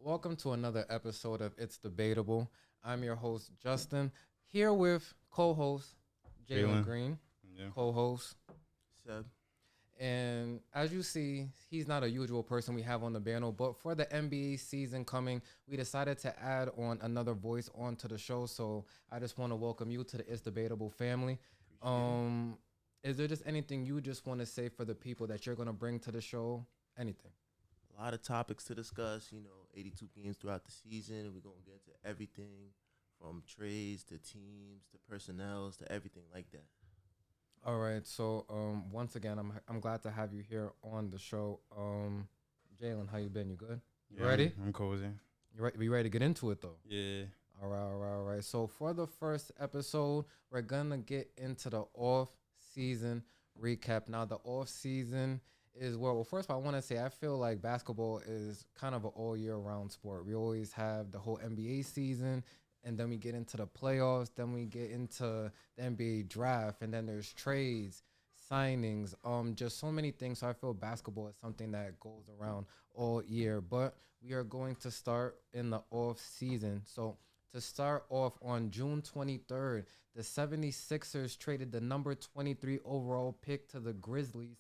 Welcome to another episode of It's Debatable. I'm your host, Justin, here with co host Jalen Jalen. Green, Yeah. co host. Seb. And as you see, he's not a usual person we have on the panel, but for the NBA season coming, we decided to add on another voice onto the show. So I just want to welcome you to the It's Debatable family. Appreciate it. Is there just anything you just want to say for the people that you're going to bring to the show? Anything? A lot of topics to discuss, 82 games throughout the season. We're going to get into everything from trades to teams to personnels to everything like that. All right. So once again, I'm glad to have you here on the show. Jalen, how you been? You good? You Yeah, ready? I'm cozy. You ready to get into it though? Yeah. All right. So for the first episode, we're gonna get into the off-season recap. Now, the off-season is where, well, first of all, I want to say I feel like basketball is kind of an all-year-round sport. We always have the whole NBA season, and then we get into the playoffs, then we get into the NBA draft, and then there's trades, signings, just so many things. So I feel basketball is something that goes around all year. But we are going to start in the off-season. So to start off on June 23rd, the 76ers traded the number 23 overall pick to the Grizzlies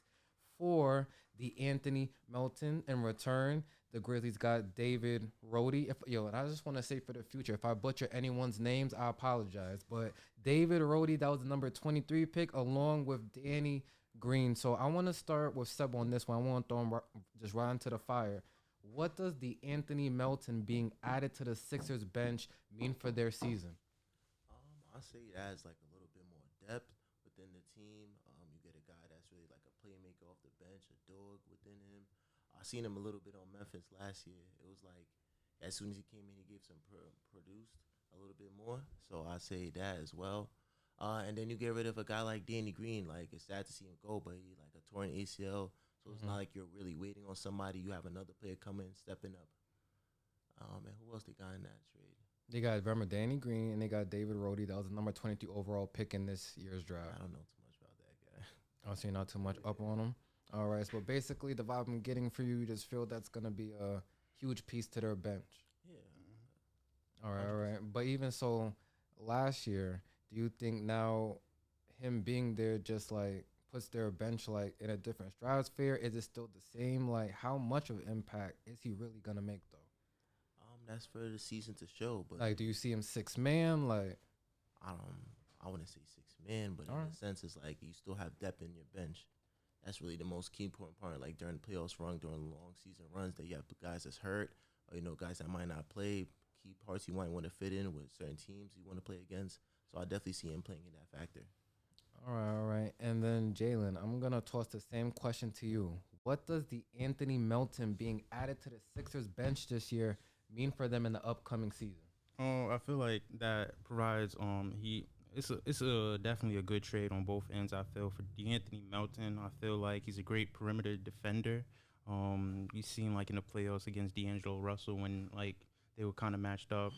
for the Anthony Melton. In return, the Grizzlies got David Roddy. And I just want to say for the future, if I butcher anyone's names, I apologize. But David Roddy, that was the number 23 pick, along with Danny Green. So I want to start with Seb on this one. I want to throw him just right into the fire. What does the Anthony Melton being added to the Sixers bench mean for their season? I say it adds like a little bit more depth within the team. You get a guy that's really like a playmaker off the bench, a dog within him. I seen him a little bit on Memphis last year. It was like as soon as he came in, he gave some produced a little bit more. So I say that as well. And then you get rid of a guy like Danny Green. Like, it's sad to see him go, but he like a torn ACL. So it's not like you're really waiting on somebody. You have another player coming, stepping up. And who else they got in that trade? They got, remember, Danny Green, and they got David Roddy. That was the number 22 overall pick in this year's draft. I don't know too much about that guy. I'll say not too much up on him. All right, so basically the vibe I'm getting for you, you just feel that's going to be a huge piece to their bench. Yeah. All right. But even so, last year, do you think now him being there just like puts their bench like in a different stratosphere? Is it still the same? Like, how much of impact is he really gonna make though? That's for the season to show. But Like, do you see him six man? Like, I wouldn't say six man, but in a sense, it's like you still have depth in your bench. That's really the most key important part. Like during the playoffs run, during long season runs, that you have guys that's hurt, or guys that might not play. Key parts you might want to fit in with certain teams you want to play against. So I definitely see him playing in that factor. all right. And then Jalen, I'm gonna toss the same question to you. What does the Anthony Melton being added to the Sixers bench this year mean for them in the upcoming season? I feel like that provides it's a definitely a good trade on both ends. I feel for D'Anthony Melton, I feel like he's a great perimeter defender. We've seen like in the playoffs against D'Angelo Russell when like they were kind of matched up.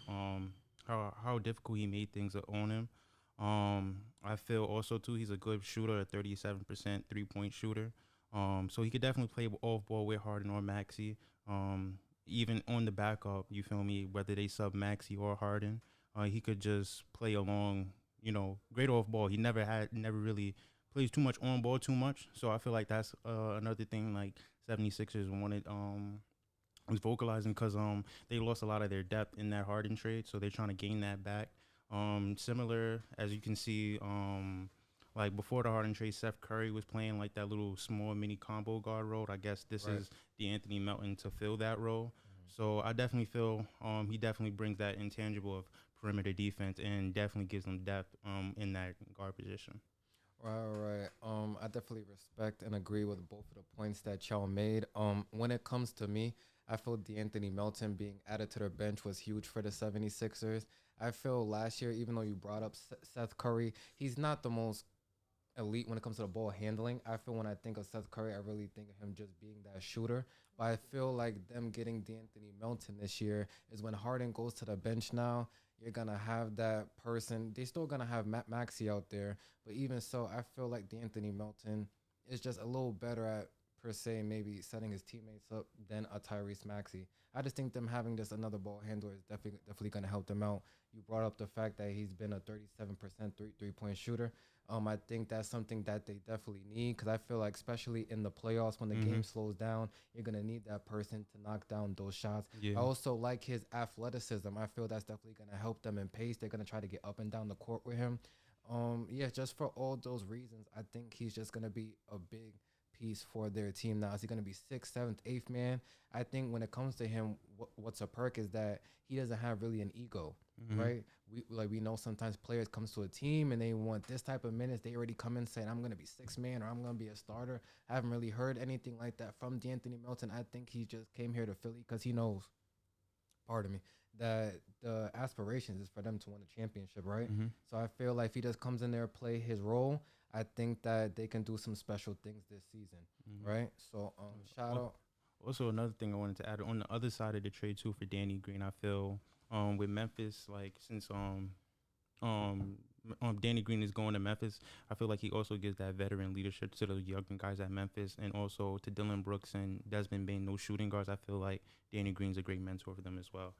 How difficult he made things on him. I feel also too he's a good shooter, a 37% 3-point shooter. So he could definitely play off ball with Harden or Maxey. Even on the backup, you feel me, whether they sub Maxey or Harden, he could just play along, great off ball. He never really plays too much on ball too much. So I feel like that's another thing like 76ers wanted was vocalizing because they lost a lot of their depth in that Harden trade. So they're trying to gain that back. Similar, as you can see, like before the Harden trade, Seth Curry was playing like that little small mini combo guard role. I guess this is the Anthony Melton to fill that role. So I definitely feel he definitely brings that intangible of perimeter defense and definitely gives them depth in that guard position. Right. I definitely respect and agree with both of the points that y'all made. When it comes to me, I feel D'Anthony Melton being added to their bench was huge for the 76ers. I feel last year, even though you brought up Seth Curry, he's not the most elite when it comes to the ball handling. I feel when I think of Seth Curry, I really think of him just being that shooter. But I feel like them getting D'Anthony Melton this year is when Harden goes to the bench now, you're going to have that person. They're still going to have Maxey out there. But even so, I feel like D'Anthony Melton is just a little better at per se maybe setting his teammates up than a Tyrese Maxey. I just think them having just another ball handler is definitely going to help them out. You brought up the fact that he's been a 37% three-point shooter. I think that's something that they definitely need because I feel like especially in the playoffs when the game slows down, you're going to need that person to knock down those shots. Yeah. I also like his athleticism. I feel that's definitely going to help them in pace. They're going to try to get up and down the court with him. Yeah, just for all those reasons, I think he's just going to be a big piece for their team now. Is he going to be sixth, seventh, eighth man? I think when it comes to him, what's a perk is that he doesn't have really an ego, right? We know sometimes players comes to a team and they want this type of minutes. They already come in saying, I'm going to be sixth man or I'm going to be a starter. I haven't really heard anything like that from De'Anthony Melton. I think he just came here to Philly because he knows, pardon me, that the aspirations is for them to win a championship, right? So I feel like if he just comes in there, play his role, I think that they can do some special things this season, right? So shout out. Also, another thing I wanted to add on the other side of the trade too for Danny Green, I feel with Memphis, like since Danny Green is going to Memphis, I feel like he also gives that veteran leadership to the young guys at Memphis, and also to Dylan Brooks and Desmond Bane, no shooting guards. I feel like Danny Green's a great mentor for them as well.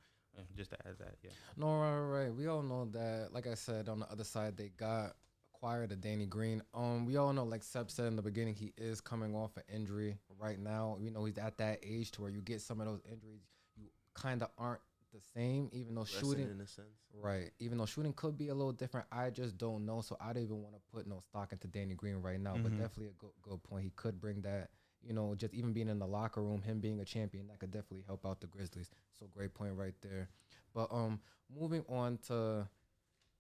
Just to add that, yeah. No, right. We all know that, like I said, on the other side, they got acquired a Danny Green. We all know, like Seb said in the beginning, he is coming off an injury right now. You know, he's at that age to where you get some of those injuries, you kind of aren't the same, even though shooting, in a sense. right, even though shooting could be a little different. I just don't know, so I don't even want to put no stock into Danny Green right now. But definitely a good point. He could bring that. You know, just even being in the locker room, him being a champion, that could definitely help out the Grizzlies. So great point right there. But moving on to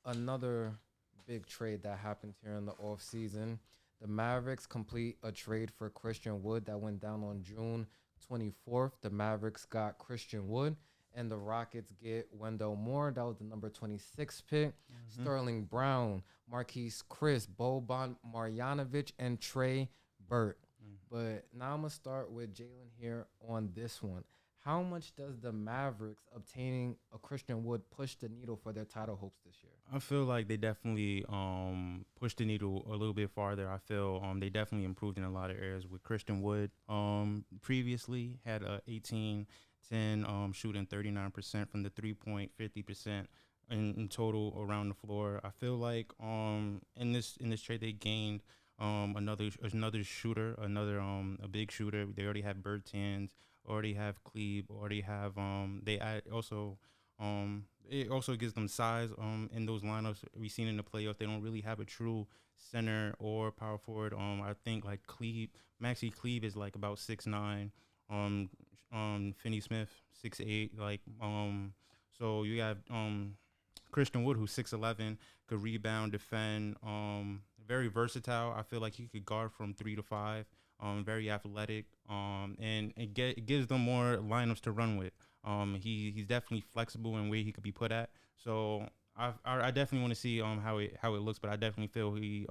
another big trade that happened here in the offseason. The Mavericks complete a trade for Christian Wood that went down on June 24th. The Mavericks got Christian Wood, and the Rockets get Wendell Moore. That was the number 26 pick. Sterling Brown, Marquise Chris, Boban Marjanovic, and Trey Burt. But now I'm going to start with Jalen here on this one. How much does the Mavericks obtaining a Christian Wood push the needle for their title hopes this year? I feel like they definitely pushed the needle a little bit farther. I feel they definitely improved in a lot of areas with Christian Wood. Previously had a 18-10 shooting 39% from the 3-point, 50% in total around the floor. I feel like in this trade they gained another shooter, a big shooter. They already have Bertans, already have Cleve, already have they add also it also gives them size in those lineups we've seen in the playoffs. They don't really have a true center or power forward. I think like Maxi Cleve is like about 6'9", Finney Smith 6'8", like so you have Christian Wood who's 6'11", could rebound, defend, very versatile. I feel like he could guard from 3 to 5. Very athletic, and it gives them more lineups to run with. He's definitely flexible in where he could be put at. So I definitely want to see how it looks, but I definitely feel he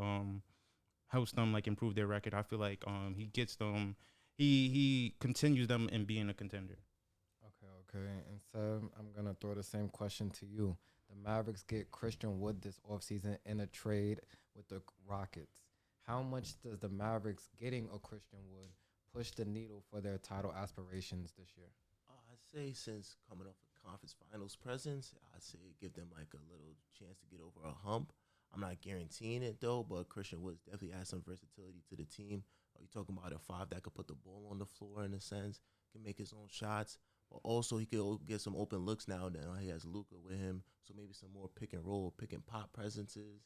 helps them like improve their record. I feel like he gets them, he continues them in being a contender. Okay. And so I'm gonna throw the same question to you. The Mavericks get Christian Wood this offseason in a trade with the Rockets. How much does the Mavericks getting a Christian Wood push the needle for their title aspirations this year? I'd say since coming off a conference finals presence, I'd say give them like a little chance to get over a hump. I'm not guaranteeing it though, but Christian Woods definitely adds some versatility to the team. You're talking about a 5 that could put the ball on the floor in a sense, can make his own shots, but also he could get some open looks now. Now he has Luka with him, so maybe some more pick and roll, pick and pop presences.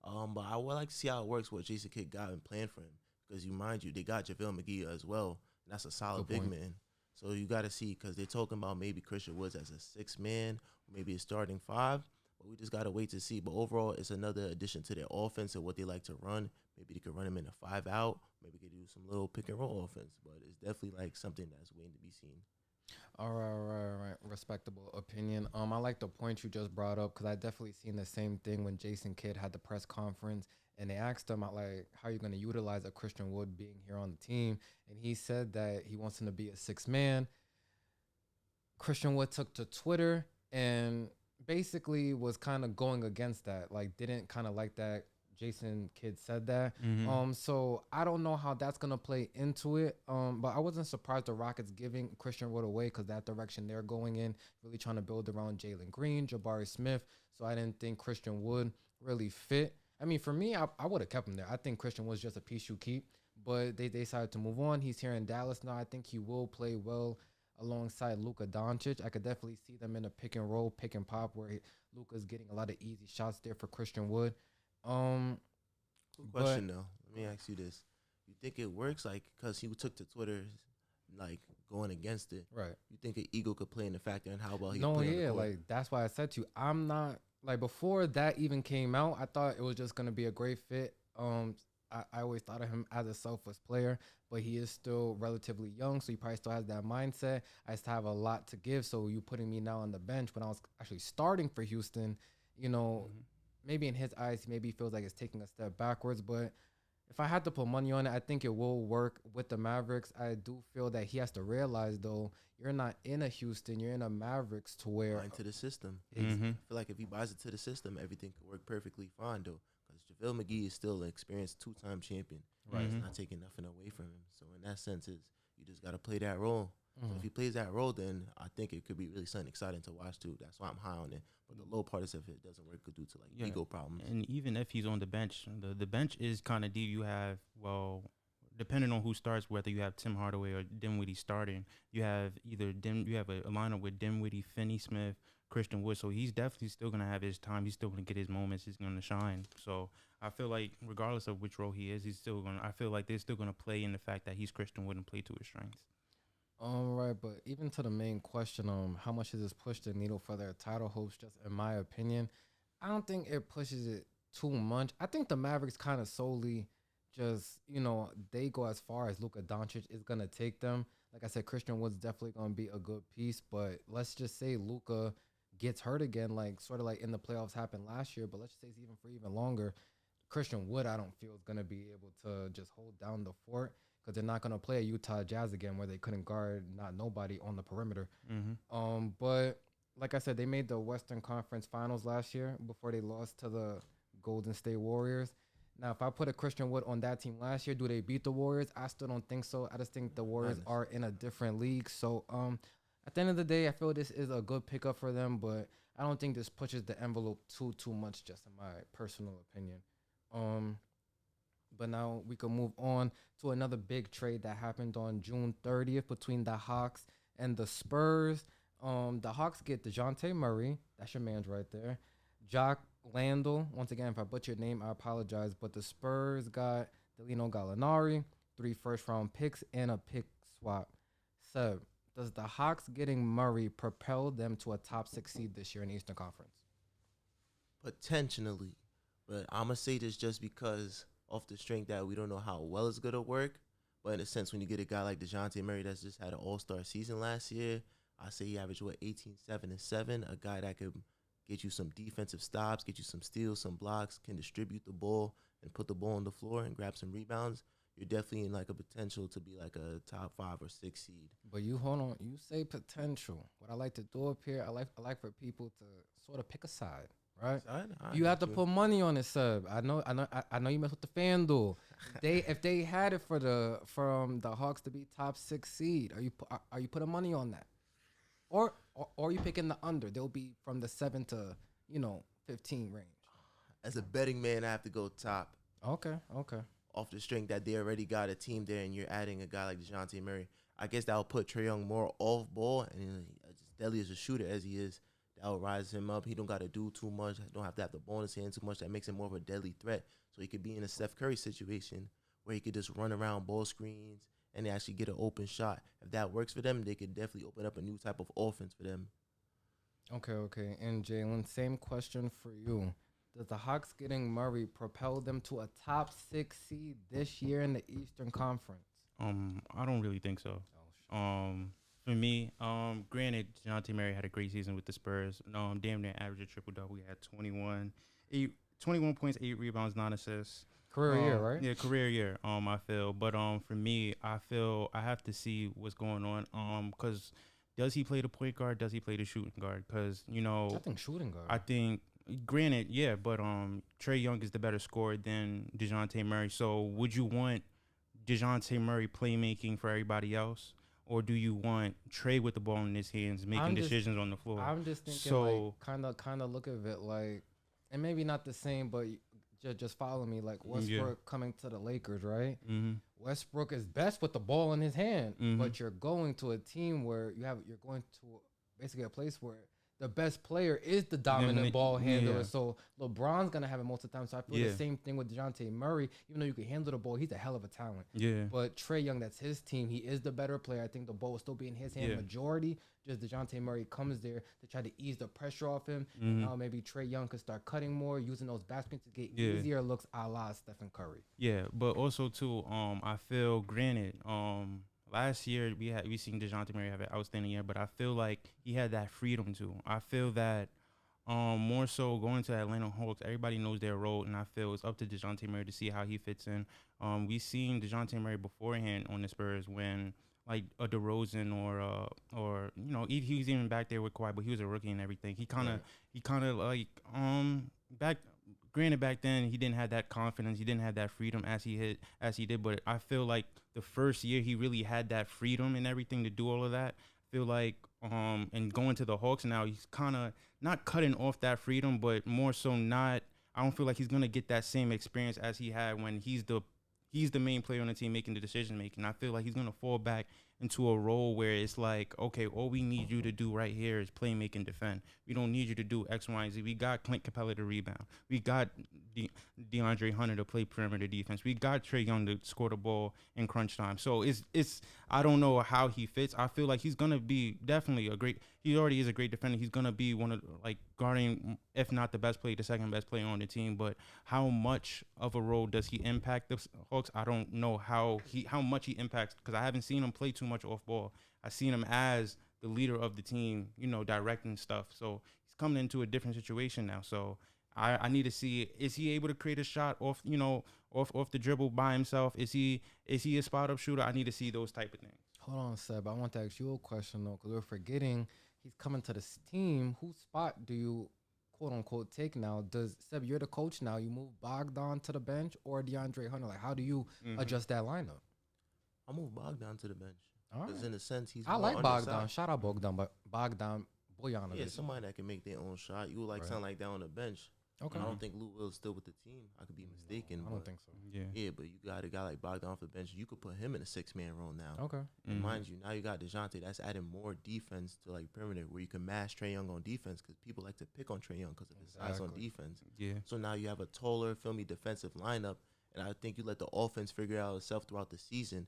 But I would like to see how it works what Jason Kidd got and planned for him, because mind you, they got JaVale McGee as well, and that's a solid big man. So you got to see, because they're talking about maybe Christian Woods as a 6 man, or maybe a starting 5. But we just got to wait to see. But overall, it's another addition to their offense and what they like to run. Maybe they could run him in a 5 out. Maybe they could do some little pick and roll offense. But it's definitely like something that's waiting to be seen. All right. Respectable opinion. I like the point you just brought up, because I definitely seen the same thing when Jason Kidd had the press conference and they asked him like, how are you going to utilize a Christian Wood being here on the team? And he said that he wants him to be a 6 man. Christian Wood took to Twitter and basically was kind of going against that, like didn't kind of like that Jason Kidd said that. Mm-hmm. So I don't know how that's gonna play into it. But I wasn't surprised the Rockets giving Christian Wood away because that direction they're going in, really trying to build around Jalen Green, Jabari Smith. So I didn't think Christian Wood really fit. I mean, for me, I would have kept him there. I think Christian was just a piece you keep, but they decided to move on. He's here in Dallas now. I think he will play well alongside Luka Doncic. I could definitely see them in a pick and roll, pick and pop, where Luka's getting a lot of easy shots there for Christian Wood. Quick question though. Let me ask you this: you think it works? Like, cause he took to Twitter, like going against it. Right. You think an ego could play in the factor and how well he No, play on the yeah, court? like that's why I said to you, I'm not like before that even came out. I thought it was just gonna be a great fit. I always thought of him as a selfless player, but he is still relatively young, so he probably still has that mindset. I still have a lot to give, so you putting me now on the bench when I was actually starting for Houston, you know, maybe in his eyes, maybe he feels like it's taking a step backwards, but if I had to put money on it, I think it will work with the Mavericks. I do feel that he has to realize, though, you're not in a Houston, you're in a Mavericks to where Into the system. Mm-hmm. I feel like if he buys it to the system, everything could work perfectly fine though. Because JaVale McGee is still an experienced 2-time champion. Right. It's not taking nothing away from him. So in that sense, is you just got to play that role. So Mhm. if he plays that role, then I think it could be really something exciting to watch too. That's why I'm high on it. But the low part is if it doesn't work due to like Yeah. ego problems. And even if he's on the bench, the bench is kind of deep. You have, well, depending on who starts, whether you have Tim Hardaway or Dinwiddie starting, you have you have a lineup with Dinwiddie, Finney Smith, Christian Wood. So he's definitely still gonna have his time. He's still gonna get his moments. He's gonna shine. So I feel like regardless of which role he is, he's still gonna. I feel like they're still gonna play in the fact that he's Christian Wood and play to his strengths. Right, but even to the main question, how much does this push the needle for their title hopes? Just in my opinion, I don't think it pushes it too much. I think the Mavericks kind of solely just, they go as far as Luka Doncic is gonna take them. Like I said, Christian Wood's definitely gonna be a good piece, but let's just say Luka gets hurt again, like sort of like in the playoffs happened last year. But let's just say it's even for even longer. Christian Wood, I don't feel is gonna be able to just hold down the fort because they're not gonna play a Utah Jazz again where they couldn't guard not nobody on the perimeter. But like I said, they made the Western Conference Finals last year before they lost to the Golden State Warriors. Now, if I put a Christian Wood on that team last year, do they beat the Warriors? I still don't think so. I just think the Warriors are in a different league. So, at the end of the day, I feel this is a good pickup for them, but I don't think this pushes the envelope too much, just in my personal opinion. But now we can move on to another big trade that happened on June 30th between the Hawks and the Spurs. The Hawks get DeJounte Murray. That's your man's right there. Jock Landell. Once again, if I butcher your name, I apologize. But the Spurs got Delino Gallinari, 3 first-round picks, and a pick swap. So, does the Hawks getting Murray propel them to a top 6 seed this year in the Eastern Conference? Potentially. But I'm going to say this just because off the strength that we don't know how well it's going to work. But in a sense, when you get a guy like DeJounte Murray that's just had an all-star season last year, I say he averaged, 18, 7, and 7. A guy that could get you some defensive stops, get you some steals, some blocks, can distribute the ball and put the ball on the floor and grab some rebounds. You're definitely in like a potential to be like a top 5 or 6 seed. But you hold on, you say potential. What I like to do up here, I like for people to sort of pick a side, right? You have to put money on it, sub. I know you mess with the FanDuel. If they had it from the Hawks to be top 6 seed, are you putting money on that? Or are you picking the under? They'll be from the 7 to 15 range. As a betting man, I have to go top. Okay. Off the strength that they already got a team there, and you're adding a guy like DeJounte Murray. I guess that will put Trae Young more off ball, and as deadly as a shooter as he is, that will rise him up. He don't got to do too much. Don't have to have the ball in his hand too much. That makes him more of a deadly threat. So he could be in a Steph Curry situation where he could just run around ball screens and they actually get an open shot. If that works for them, they could definitely open up a new type of offense for them. Okay. And Jalen, same question for you. Does the Hawks getting Murray propel them to a top 6 seed this year in the Eastern Conference? I don't really think so. For me, granted, DeJounte Murray had a great season with the Spurs. Damn near average a triple-double. He had 21 points, 8 rebounds, 9 assists. Career year, right? Yeah, career year. I feel, but for me, I feel I have to see what's going on. Because does he play the point guard? Does he play the shooting guard? Because I think shooting guard. I think Granted, yeah, but Trey Young is the better scorer than DeJounte Murray. So would you want DeJounte Murray playmaking for everybody else, or do you want Trey with the ball in his hands making decisions on the floor? I'm just thinking So like kind of look at it like, and maybe not the same, but just follow me. Like Westbrook coming to the Lakers, right? mm-hmm, Westbrook is best with the ball in his hand, mm-hmm. but you're going to a team where you're going to basically a place where the best player is the dominant ball handler. So LeBron's gonna have it most of the time. So I feel the same thing with DeJounte Murray. Even though you can handle the ball, he's a hell of a talent. Yeah. But Trey Young, that's his team. He is the better player. I think the ball will still be in his hand majority. Just DeJounte Murray comes there to try to ease the pressure off him. Mm-hmm. Now maybe Trey Young could start cutting more, using those baskets to get easier looks a la Stephen Curry. Yeah, but also too, I feel granted, last year we seen DeJounte Murray have an outstanding year, but I feel like he had that freedom too. I feel that more so going to Atlanta Hawks, everybody knows their role, and I feel it's up to DeJounte Murray to see how he fits in. We seen DeJounte Murray beforehand on the Spurs when like a DeRozan or you know he was even back there with Kawhi, but he was a rookie and everything. He kind of like Granted, back then he didn't have that confidence, he didn't have that freedom as he did. But I feel like the first year he really had that freedom and everything to do all of that. I feel like and going to the Hawks now, he's kind of not cutting off that freedom, but more so not. I don't feel like he's gonna get that same experience as he had when he's the main player on the team making the decision making. I feel like he's gonna fall back into a role where it's like, okay, all we need you to do right here is play, make, and defend. We don't need you to do X, Y, and Z. We got Clint Capella to rebound. We got DeAndre Hunter to play perimeter defense. We got Trey Young to score the ball in crunch time. So it's I don't know how he fits. I feel like he's gonna be definitely he already is a great defender. He's gonna be one of like guarding, if not the best player, the second best player on the team. But how much of a role does he impact the Hawks? I don't know how much he impacts, because I haven't seen him play too much off ball. I've seen him as the leader of the team, directing stuff. So he's coming into a different situation now. So I need to see, is he able to create a shot off the dribble by himself? Is he a spot up shooter? I need to see those type of things. Hold on, Seb. I want to ask you a question though, because we're forgetting he's coming to this team. Whose spot do you quote unquote take now? Seb, you're the coach now. You move Bogdan to the bench or DeAndre Hunter? Like, how do you adjust that lineup? I'll move Bogdan to the bench. Because in a sense, he's I like Bogdan. Bogdan. Shout out Bogdan, but Bogdan Bojanovic. Yeah, somebody that can make their own shot. You would sound like that on the bench. Okay. I don't think Lou Will's still with the team. I could be mistaken. I don't think so. Yeah, but you got a guy like Bogdan off the bench. You could put him in a 6-man role now. Okay. And mind you, now you got DeJounte. That's adding more defense to like perimeter, where you can mash Trey Young on defense, because people like to pick on Trey Young because of his size on defense. Yeah. So now you have a taller, filmy defensive lineup, and I think you let the offense figure out itself throughout the season.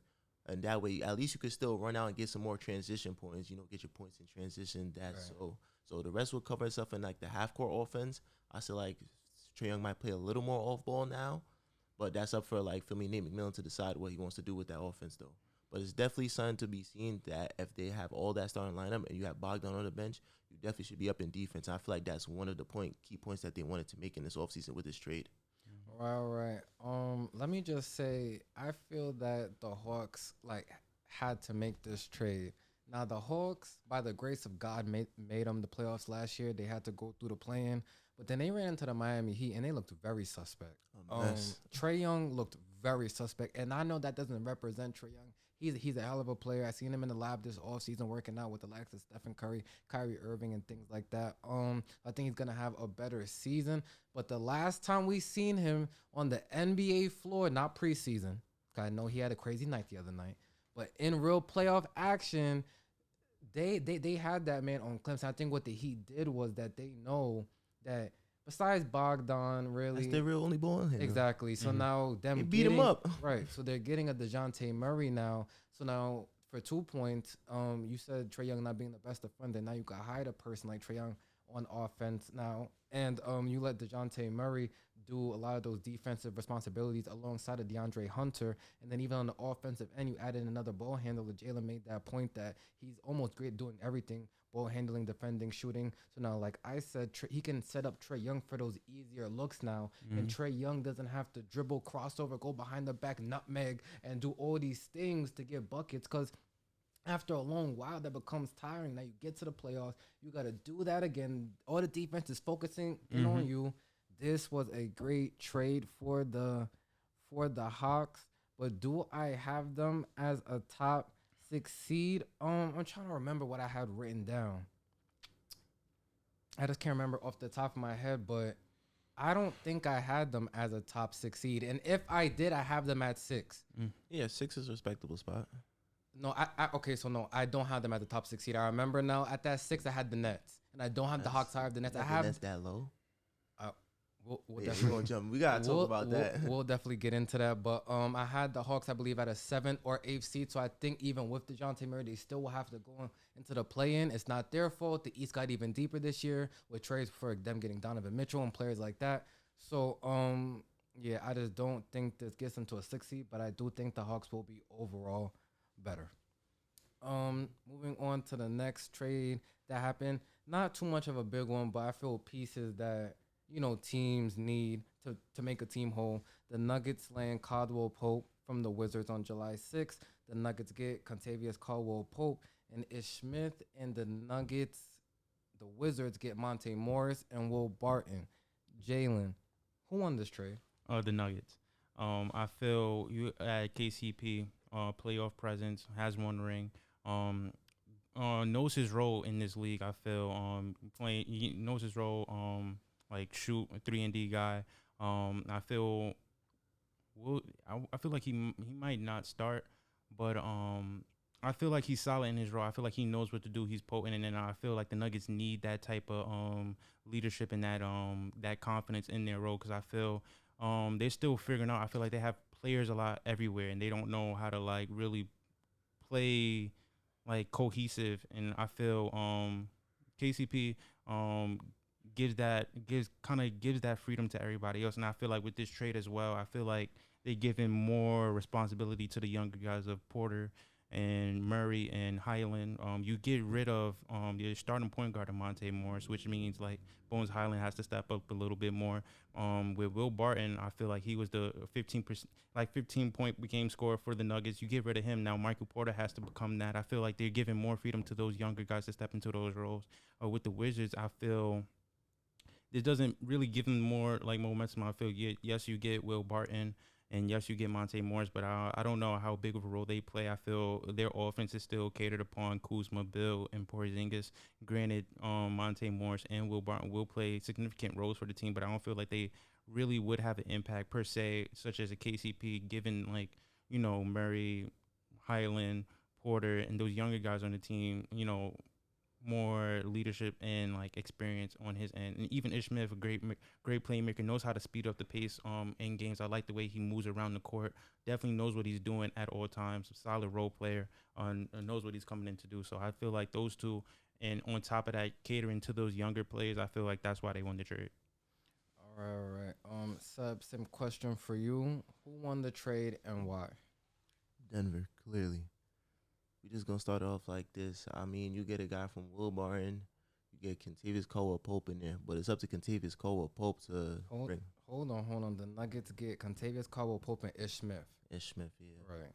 And that way, at least you could still run out and get some more transition points. Get your points in transition. So the rest will cover itself in like the half court offense. I feel like Trae Young might play a little more off ball now, but that's up for like Nate McMillan to decide what he wants to do with that offense though. But it's definitely something to be seen that if they have all that starting lineup and you have Bogdan on the bench, you definitely should be up in defense. I feel like that's one of the key points that they wanted to make in this offseason with this trade. All right. Let me just say, I feel that the Hawks had to make this trade. Now the Hawks, by the grace of God, made them the playoffs last year. They had to go through the play-in, but then they ran into the Miami Heat and they looked very suspect. Trae Young looked very suspect, and I know that doesn't represent Trae Young. He's a hell of a player. I seen him in the lab this offseason working out with the likes of Stephen Curry, Kyrie Irving, and things like that. I think he's gonna have a better season. But the last time we seen him on the NBA floor, not preseason, I know he had a crazy night the other night, but in real playoff action, they had that man on Clemson. I think what the Heat did was that they know that besides Bogdan, really, that's their real only ball in him. Exactly. So now them beat him up. Right. So they're getting a DeJounte Murray now. So now for 2 points, you said Trae Young not being the best defender. Now you got hide a person like Trae Young on offense now, and you let DeJounte Murray do a lot of those defensive responsibilities alongside of DeAndre Hunter, and then even on the offensive end, you added another ball handler. Jalen made that point that he's almost great doing everything: ball handling, defending, shooting. So now, like I said, he can set up Trae Young for those easier looks now, and Trae Young doesn't have to dribble, crossover, go behind the back, nutmeg, and do all these things to get buckets, because After a long while, that becomes tiring. Now you get to the playoffs, you got to do that again. All the defense is focusing in Mm-hmm. on you. This was a great trade for the Hawks, but do I have them as a top 6 seed? I'm trying to remember what I had written down. I just can't remember off the top of my head, but I don't think I had them as a top 6 seed. And if I did, I have them at 6. Yeah, 6 is a respectable spot. No, okay, so no, I don't have them at the top 6 seed. I remember now at that 6, I had the Nets, and I don't have the Hawks higher of the Nets. I have That's that low. uh, we'll Yeah, we definitely gonna jump. We gotta talk about that. We'll definitely get into that. But I had the Hawks, I believe, at a 7th or 8th seed. So I think even with DeJounte Murray, they still will have to go into the play-in. It's not their fault. The East got even deeper this year with trades for them getting Donovan Mitchell and players like that. So yeah, I just don't think this gets them to a 6th seed. But I do think the Hawks will be overall better. Moving on to the next trade that happened. Not too much of a big one, but I feel pieces that teams need to make a team whole. The Nuggets land Caldwell Pope from the Wizards on July 6th. The Nuggets get Contavious Caldwell Pope and Ish Smith, and the Wizards get Monte Morris and Will Barton. Jalen, who won this trade? The Nuggets. I feel you at KCP, playoff presence, has one ring. Um, knows his role in this league. I feel playing. He knows his role. Like shoot a 3-and-D guy. I feel. I feel like he might not start, but I feel like he's solid in his role. I feel like he knows what to do. He's potent, and then I feel like the Nuggets need that type of leadership and that confidence in their role, because I feel they're still figuring out. I feel like they have players a lot everywhere, and they don't know how to like really play like cohesive. And I feel KCP gives that freedom to everybody else. And I feel like with this trade as well, I feel like they give him more responsibility to the younger guys of Porter and Murray and Highland. You get rid of your starting point guard, Monte Morris, which means like Bones Highland has to step up a little bit more. With Will Barton, I feel like he was the 15-point game scorer for the Nuggets. You get rid of him, now Michael Porter has to become that. I feel like they're giving more freedom to those younger guys to step into those roles. With the Wizards, I feel this doesn't really give them more like momentum. I feel yes, you get Will Barton, and yes, you get Monte Morris, but I don't know how big of a role they play. I feel their offense is still catered upon Kuzma, Bill, and Porzingis. Granted, Monte Morris and Will Barton will play significant roles for the team, but I don't feel like they really would have an impact per se, such as a KCP, given like Murray, Highland, Porter, and those younger guys on the team. More leadership and like experience on his end, and even Ish Smith, a great playmaker, knows how to speed up the pace in games. I like the way he moves around the court. Definitely knows what he's doing at all times. Solid role player, knows what he's coming in to do. So I feel like those two, and on top of that, catering to those younger players, I feel like that's why they won the trade. All right. Seb, same question for you. Who won the trade and why? Denver, clearly. We just gonna start off like this. I mean, you get a guy from Will Barton, you get Kentavious Caldwell Pope in there, but it's up to Kentavious Caldwell Pope to bring Hold on. The Nuggets get Contavious Caldwell Pope and Ish Smith. Ish Smith, yeah. Right.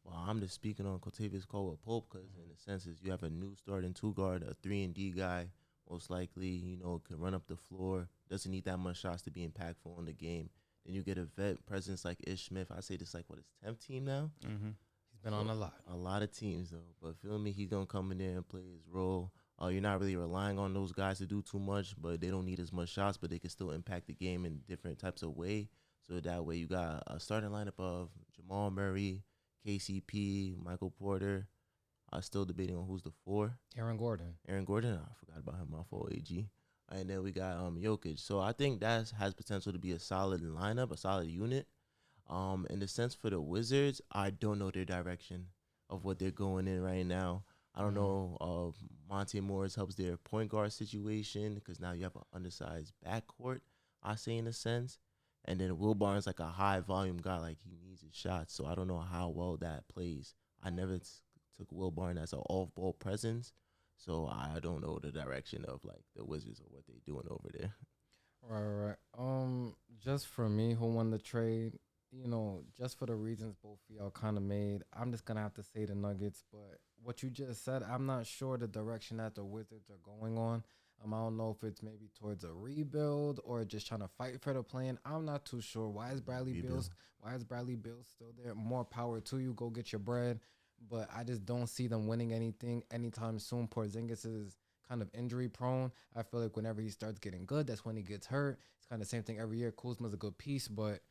Well, I'm just speaking on Kentavious Caldwell Pope because, in a sense, is you have a new starting two guard, a 3-and-D guy, most likely, can run up the floor, doesn't need that much shots to be impactful in the game. Then you get a vet presence like Ish Smith. I say this like his 10th team now. Mm-hmm. He's been on a lot of teams though. But feel me, he's gonna come in there and play his role. You're not really relying on those guys to do too much, but they don't need as much shots, but they can still impact the game in different types of way. So that way you got a starting lineup of Jamal Murray, KCP, Michael Porter. I'm still debating on who's the 4. Aaron Gordon. I forgot about him. My fault, AG. And then we got Jokic. So I think that has potential to be a solid lineup, a solid unit. In the sense for the Wizards, I don't know their direction of what they're going in right now. I don't know. Monte Morris helps their point guard situation because now you have an undersized backcourt, I say in a sense. And then Will Barnes like a high volume guy, like he needs his shots. So I don't know how well that plays. I never took Will Barnes as an off ball presence, so I don't know the direction of like the Wizards or what they're doing over there. Right. Just for me, who won the trade? Just for the reasons both of y'all kind of made, I'm just gonna have to say the Nuggets. But what you just said, I'm not sure the direction that the Wizards are going on. I don't know if it's maybe towards a rebuild or just trying to fight for the plan. I'm not too sure. Rebuild. Why is Bradley Beal still there? More power to you. Go get your bread. But I just don't see them winning anything anytime soon. Porzingis is kind of injury prone. I feel like whenever he starts getting good, that's when he gets hurt. It's kind of the same thing every year. Kuzma's a good piece, but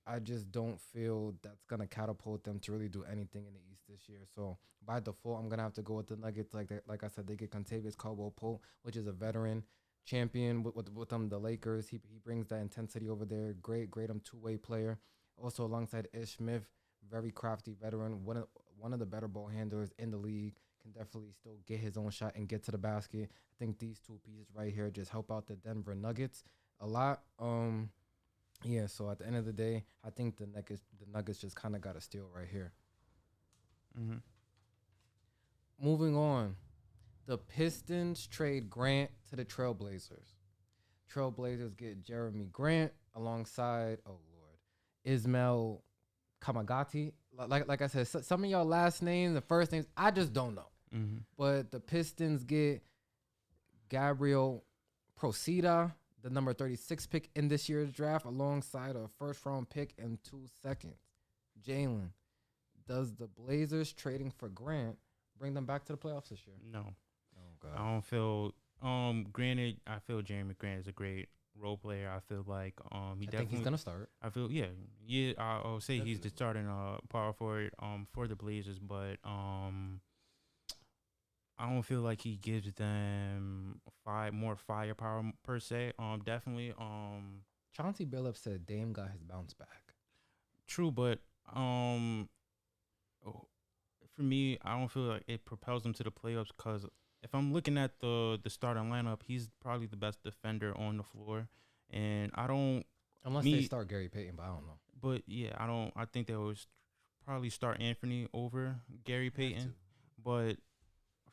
I just don't feel that's gonna catapult them to really do anything in the East this year. So by default, I'm gonna have to go with the Nuggets. Like I said, they get Contavious Caldwell-Pope, which is a veteran champion with them. The Lakers, he brings that intensity over there. Great, two-way player. Also alongside Ish Smith, very crafty veteran, one of the better ball handlers in the league. Can definitely still get his own shot and get to the basket. I think these two pieces right here just help out the Denver Nuggets a lot. Yeah, so at the end of the day, I think the Nuggets just kind of got a steal right here. Mm-hmm. Moving on, the Pistons trade Grant to the Trailblazers. Trailblazers get Jeremy Grant alongside, oh Lord, Ismail Kamagati. Like I said, some of y'all last names, the first names, I just don't know. Mm-hmm. But the Pistons get Gabriel Procida, the number 36 pick in this year's draft, alongside a first-round pick and 2 seconds. Jalen, does the Blazers trading for Grant bring them back to the playoffs this year? No. Oh, God. I don't feel. Granted, I feel Jeremy Grant is a great role player. I feel like he I definitely. think he's going to start. I feel yeah. I'll say he's the starting power forward for the Blazers, but I don't feel like he gives them more firepower per se. Definitely. Chauncey Billups said Dame got his bounce back. True, but for me, I don't feel like it propels them to the playoffs because if I'm looking at the starting lineup, he's probably the best defender on the floor, and I don't. Unless they start Gary Payton, but I don't know. But yeah, I don't. I think they would probably start Anthony over Gary Payton, but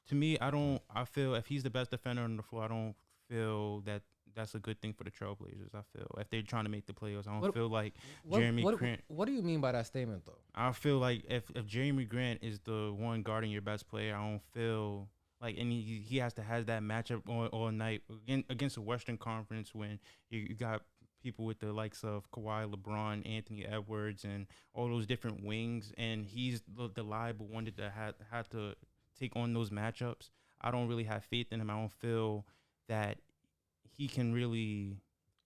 to me, I feel if he's the best defender on the floor, I don't feel that that's a good thing for the Trailblazers. I feel if they're trying to make the playoffs, I don't feel like Jeremy Grant. What do you mean by that statement, though? I feel like if Jeremy Grant is the one guarding your best player, I don't feel like, and he has to have that matchup all night against the Western Conference when you got people with the likes of Kawhi, LeBron, Anthony Edwards, and all those different wings, and he's the liable one that had to take on those matchups. I don't really have faith in him. I don't feel that he can really.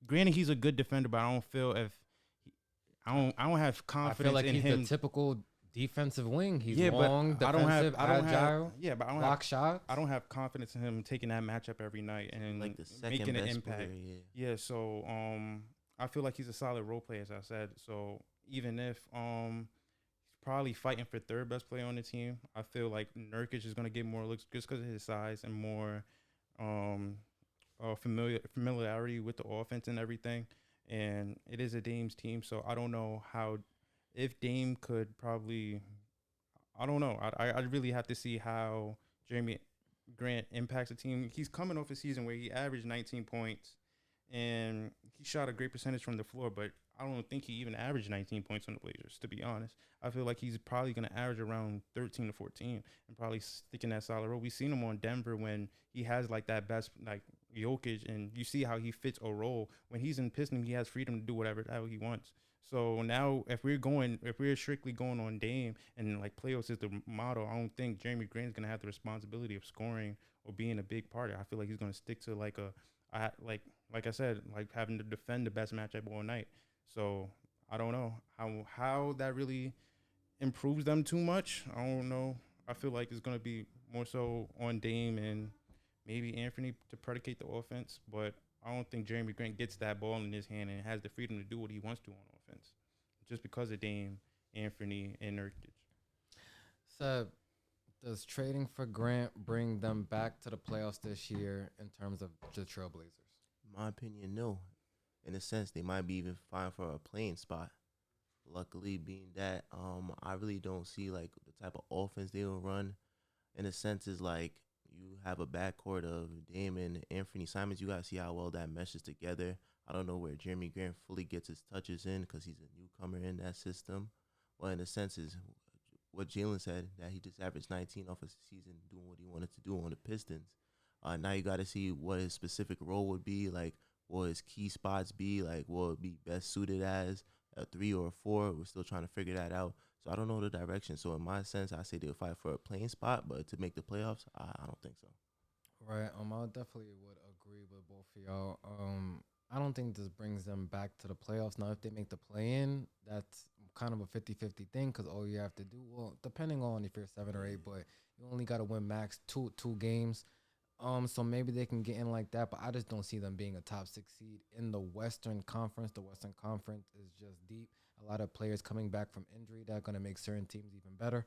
Granted, he's a good defender, but I don't feel I don't have confidence. I feel like in he's him. the typical defensive wing. He's Yeah, long, but defensive, agile. But I don't block shots. I don't have confidence in him taking that matchup every night and Like the second making an best impact. player, Yeah, so I feel like he's a solid role player, as I said. So even if he's probably fighting for third best player on the team, I feel like Nurkic is gonna get more looks just because of his size and more familiarity with the offense and everything. And it is a Dame's team, so I don't know if Dame could probably. I don't know. I really have to see how Jeremy Grant impacts the team. He's coming off a season where he averaged 19 points and he shot a great percentage from the floor, but I don't think he even averaged 19 points on the Blazers, to be honest. I feel like he's probably going to average around 13 to 14 and probably stick in that solid role. We've seen him on Denver when he has like that best, like Jokic, and you see how he fits a role. When he's in Pistons, he has freedom to do whatever the hell he wants. So now if we're strictly going on Dame and like playoffs is the model, I don't think Jeremy Grant's going to have the responsibility of scoring or being a big part of it. I feel like he's going to stick to like I said, like having to defend the best matchup all night. So I don't know how that really improves them too much. I don't know. I feel like it's going to be more so on Dame and maybe Anthony to predicate the offense, but I don't think Jeremy Grant gets that ball in his hand and has the freedom to do what he wants to on offense just because of Dame, Anthony, and Nurkic. So, does trading for Grant bring them back to the playoffs this year in terms of the Trailblazers? In my opinion, no. In a sense, they might be even fine for a playing spot. Luckily, being that I really don't see like the type of offense they will run. In a sense, is like you have a backcourt of Dame and Anthony Simons. You got to see how well that meshes together. I don't know where Jeremy Grant fully gets his touches in because he's a newcomer in that system. Well, in a sense, is what Jalen said, that he just averaged 19 off a season doing what he wanted to do on the Pistons. Now you got to see what his specific role would be, like what his key spots be, like what would be best suited as a 3 or a 4. We're still trying to figure that out. So I don't know the direction. So in my sense, I say they'll fight for a playing spot, but to make the playoffs, I don't think so. Right. I definitely would agree with both of y'all. I don't think this brings them back to the playoffs. Now, if they make the play-in, that's kind of a 50-50 thing because all you have to do, well, depending on if you're 7 or 8, but you only got to win max two games. So maybe they can get in like that, but I just don't see them being a top 6 seed in the Western Conference. The Western Conference is just deep. A lot of players coming back from injury that are going to make certain teams even better.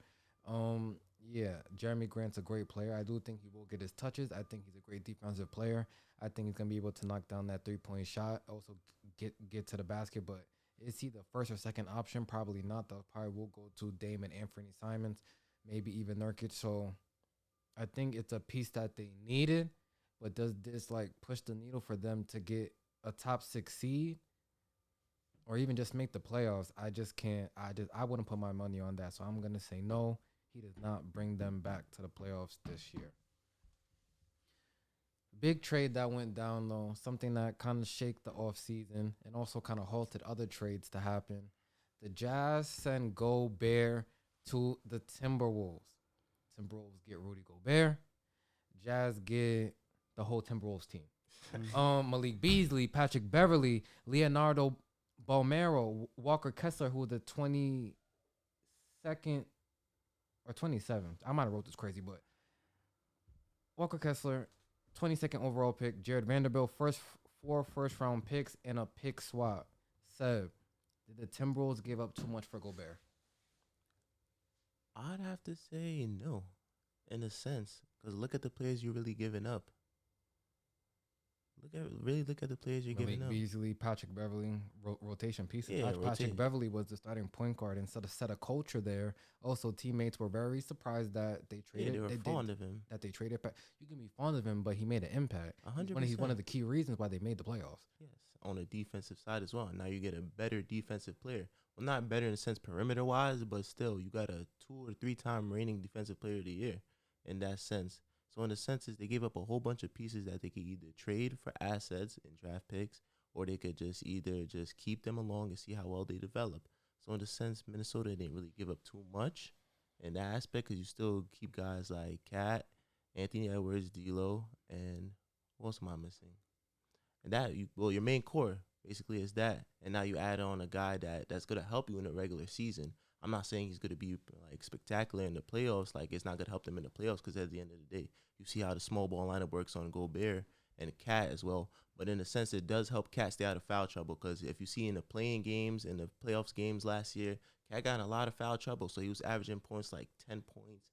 Yeah, Jeremy Grant's a great player. I do think he will get his touches. I think he's a great defensive player. I think he's gonna be able to knock down that 3-point shot. Also get to the basket. But is he the first or second option? Probably not. They'll probably will go to Dame and Anthony Simons, maybe even Nurkic. So I think it's a piece that they needed. But does this like push the needle for them to get a top 6 seed? Or even just make the playoffs? I just can't. I wouldn't put my money on that. So I'm gonna say no. He does not bring them back to the playoffs this year. Big trade that went down, though, something that kind of shaked the offseason and also kind of halted other trades to happen. The Jazz send Gobert to the Timberwolves. Timberwolves get Rudy Gobert. Jazz get the whole Timberwolves team. Malik Beasley, Patrick Beverley, Leonardo Balmero, Walker Kessler, who was the 22nd or 27th. I might have wrote this crazy, but Walker Kessler, 22nd overall pick. Jared Vanderbilt, four first-round picks and a pick swap. Seb, did the Timberwolves give up too much for Gobert? I'd have to say no, in a sense, because look at the players you're really giving up. Look at the players you're giving up. Beasley, Patrick Beverley, rotation pieces. Yeah, Patrick Beverley was the starting point guard and set a culture there. Also, teammates were very surprised that they traded. Yeah, they were fond of him. That they traded. You can be fond of him, but he made an impact. 100%. He's one of the key reasons why they made the playoffs. Yes, on the defensive side as well. Now you get a better defensive player. Well, not better in the sense perimeter-wise, but still, you got a 2 or 3 time reigning defensive player of the year in that sense. So in the senses, they gave up a whole bunch of pieces that they could either trade for assets and draft picks, or they could just either just keep them along and see how well they develop. So in the sense, Minnesota didn't really give up too much in that aspect because you still keep guys like Cat, Anthony Edwards, D'Lo, and what else am I missing? And that, your main core basically is that. And now you add on a guy that's going to help you in the regular season. I'm not saying he's going to be like spectacular in the playoffs. Like it's not going to help them in the playoffs because at the end of the day, you see how the small ball lineup works on Gobert and Cat as well. But in a sense, it does help Cat stay out of foul trouble because if you see in the playing games and the playoffs games last year, Cat got in a lot of foul trouble. So he was averaging points like 10 points,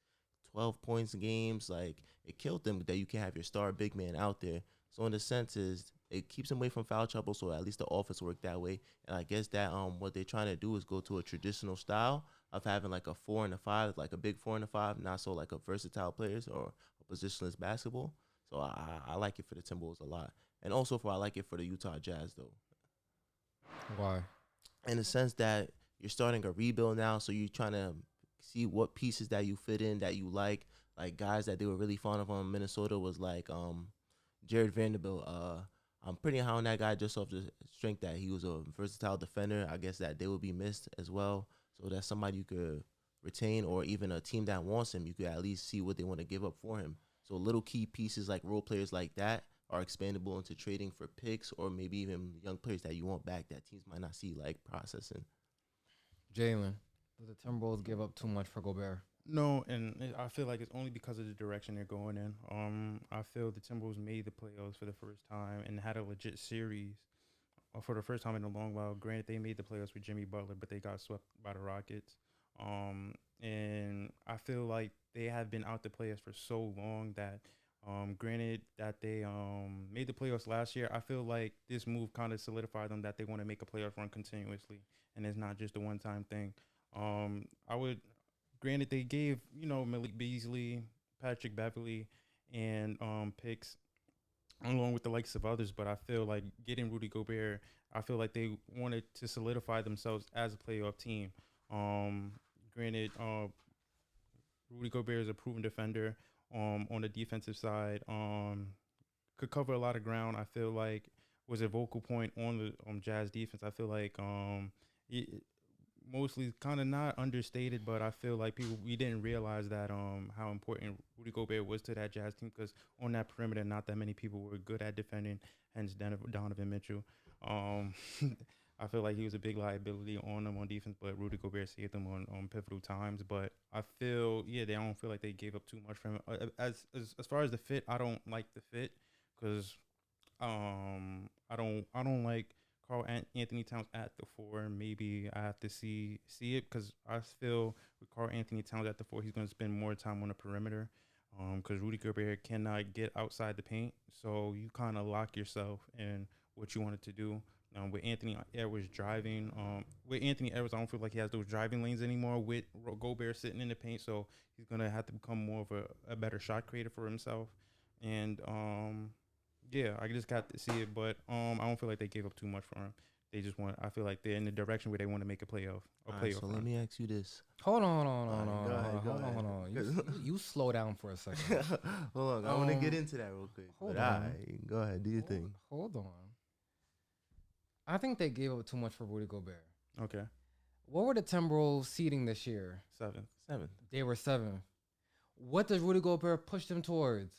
12 points in games. Like it killed them that you can't have your star big man out there. So in the sense is it keeps them away from foul trouble, so at least the offense worked that way. And I guess that what they're trying to do is go to a traditional style of having like a 4 and a 5, like a big 4 and a 5, not so like a versatile players or a positionless basketball. So I like it for the Timberwolves a lot. And also I like it for the Utah Jazz though. Why? In the sense that you're starting a rebuild now, so you're trying to see what pieces that you fit in that you like guys that they were really fond of on Minnesota was like Jared Vanderbilt. I'm pretty high on that guy just off the strength that he was a versatile defender. I guess that they will be missed as well. So that's somebody you could retain, or even a team that wants him, you could at least see what they want to give up for him. So little key pieces like role players like that are expandable into trading for picks or maybe even young players that you want back that teams might not see like processing. Jalen, did the Timberwolves give up too much for Gobert? No, and I feel like it's only because of the direction they're going in. I feel the Timberwolves made the playoffs for the first time and had a legit series for the first time in a long while. Granted, they made the playoffs with Jimmy Butler, but they got swept by the Rockets. And I feel like they have been out the playoffs for so long that, granted that they made the playoffs last year, I feel like this move kind of solidified them that they want to make a playoff run continuously, and it's not just a one-time thing. Granted, they gave, Malik Beasley, Patrick Beverley, and picks along with the likes of others, but I feel like getting Rudy Gobert, I feel like they wanted to solidify themselves as a playoff team. Granted, Rudy Gobert is a proven defender. On the defensive side, could cover a lot of ground. I feel like was a vocal point on the Jazz defense. I feel like mostly kind of not understated, but I feel like we didn't realize that how important Rudy Gobert was to that Jazz team, because on that perimeter, not that many people were good at defending. Hence Donovan Mitchell. I feel like he was a big liability on them on defense, but Rudy Gobert saved them on pivotal times. But I feel, they don't feel like they gave up too much from him. As far as the fit, I don't like the fit, because I don't like Carl Anthony Towns at the 4. Maybe I have to see it, because I feel with Carl Anthony Towns at the 4, he's going to spend more time on the perimeter, because Rudy Gobert cannot get outside the paint. So you kind of lock yourself in what you wanted to do. With Anthony Edwards driving, I don't feel like he has those driving lanes anymore with Gobert sitting in the paint. So he's going to have to become more of a better shot creator for himself. And, I just got to see it. But I don't feel like they gave up too much for him. I feel like they're in the direction where they want to make a playoff. So let me ask you this. Hold on. You slow down for a second. Hold on. I want to get into that real quick. Go ahead. Do your thing. Hold on. I think they gave up too much for Rudy Gobert. Okay. What were the Timberwolves seeding this year? 7th. They were 7th. What does Rudy Gobert push them towards?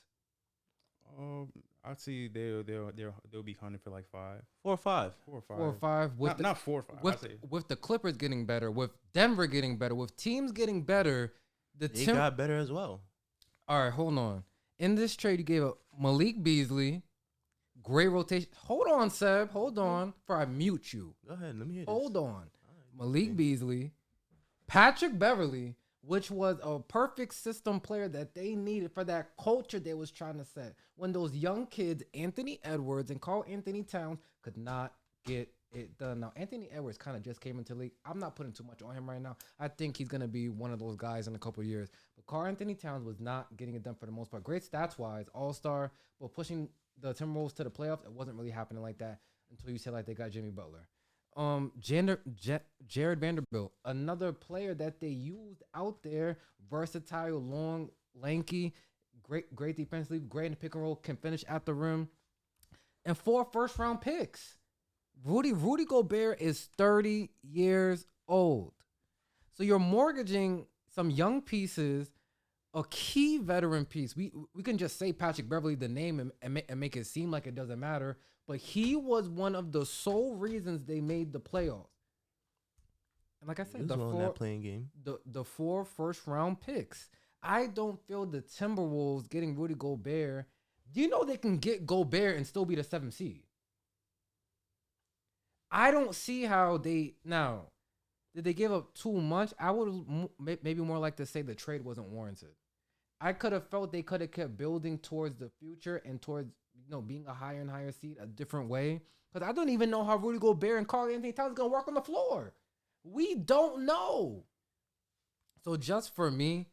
I'd say they'll be hunting for like 5. 4 or 5. 4 or 5. 4 or 5. Not 4 or 5. With the Clippers getting better, with Denver getting better, with teams getting better, they got better as well. All right, hold on. In this trade, you gave up Malik Beasley. Great rotation. Hold on, Seb. Hold on. Before I mute you. Go ahead. Let me hear this. Hold on. Malik Beasley. Patrick Beverley, which was a perfect system player that they needed for that culture they was trying to set. When those young kids, Anthony Edwards and Carl Anthony Towns, could not get it done. Now, Anthony Edwards kind of just came into the league. I'm not putting too much on him right now. I think he's going to be one of those guys in a couple of years. But Carl Anthony Towns was not getting it done for the most part. Great stats-wise, all-star, but pushing the Timberwolves to the playoffs, it wasn't really happening like that until you said like they got Jimmy Butler. Jared Vanderbilt, another player that they used out there, versatile, long, lanky, great defensively, great in the pick and roll, can finish at the rim, and 4 first-round picks. Rudy Gobert is 30 years old. So you're mortgaging some young pieces, a key veteran piece. We can just say Patrick Beverley, the name, and make it seem like it doesn't matter. But he was one of the sole reasons they made the playoffs. And like I said, the 4 first-round picks. I don't feel the Timberwolves getting Rudy Gobert. Do you know they can get Gobert and still be the 7th seed? I don't see how they... Now, did they give up too much? I would maybe more like to say the trade wasn't warranted. I could have felt they could have kept building towards the future and towards, being a higher and higher seed a different way. Because I don't even know how Rudy Gobert and Carl Anthony Towns are going to work on the floor. We don't know. So just for me,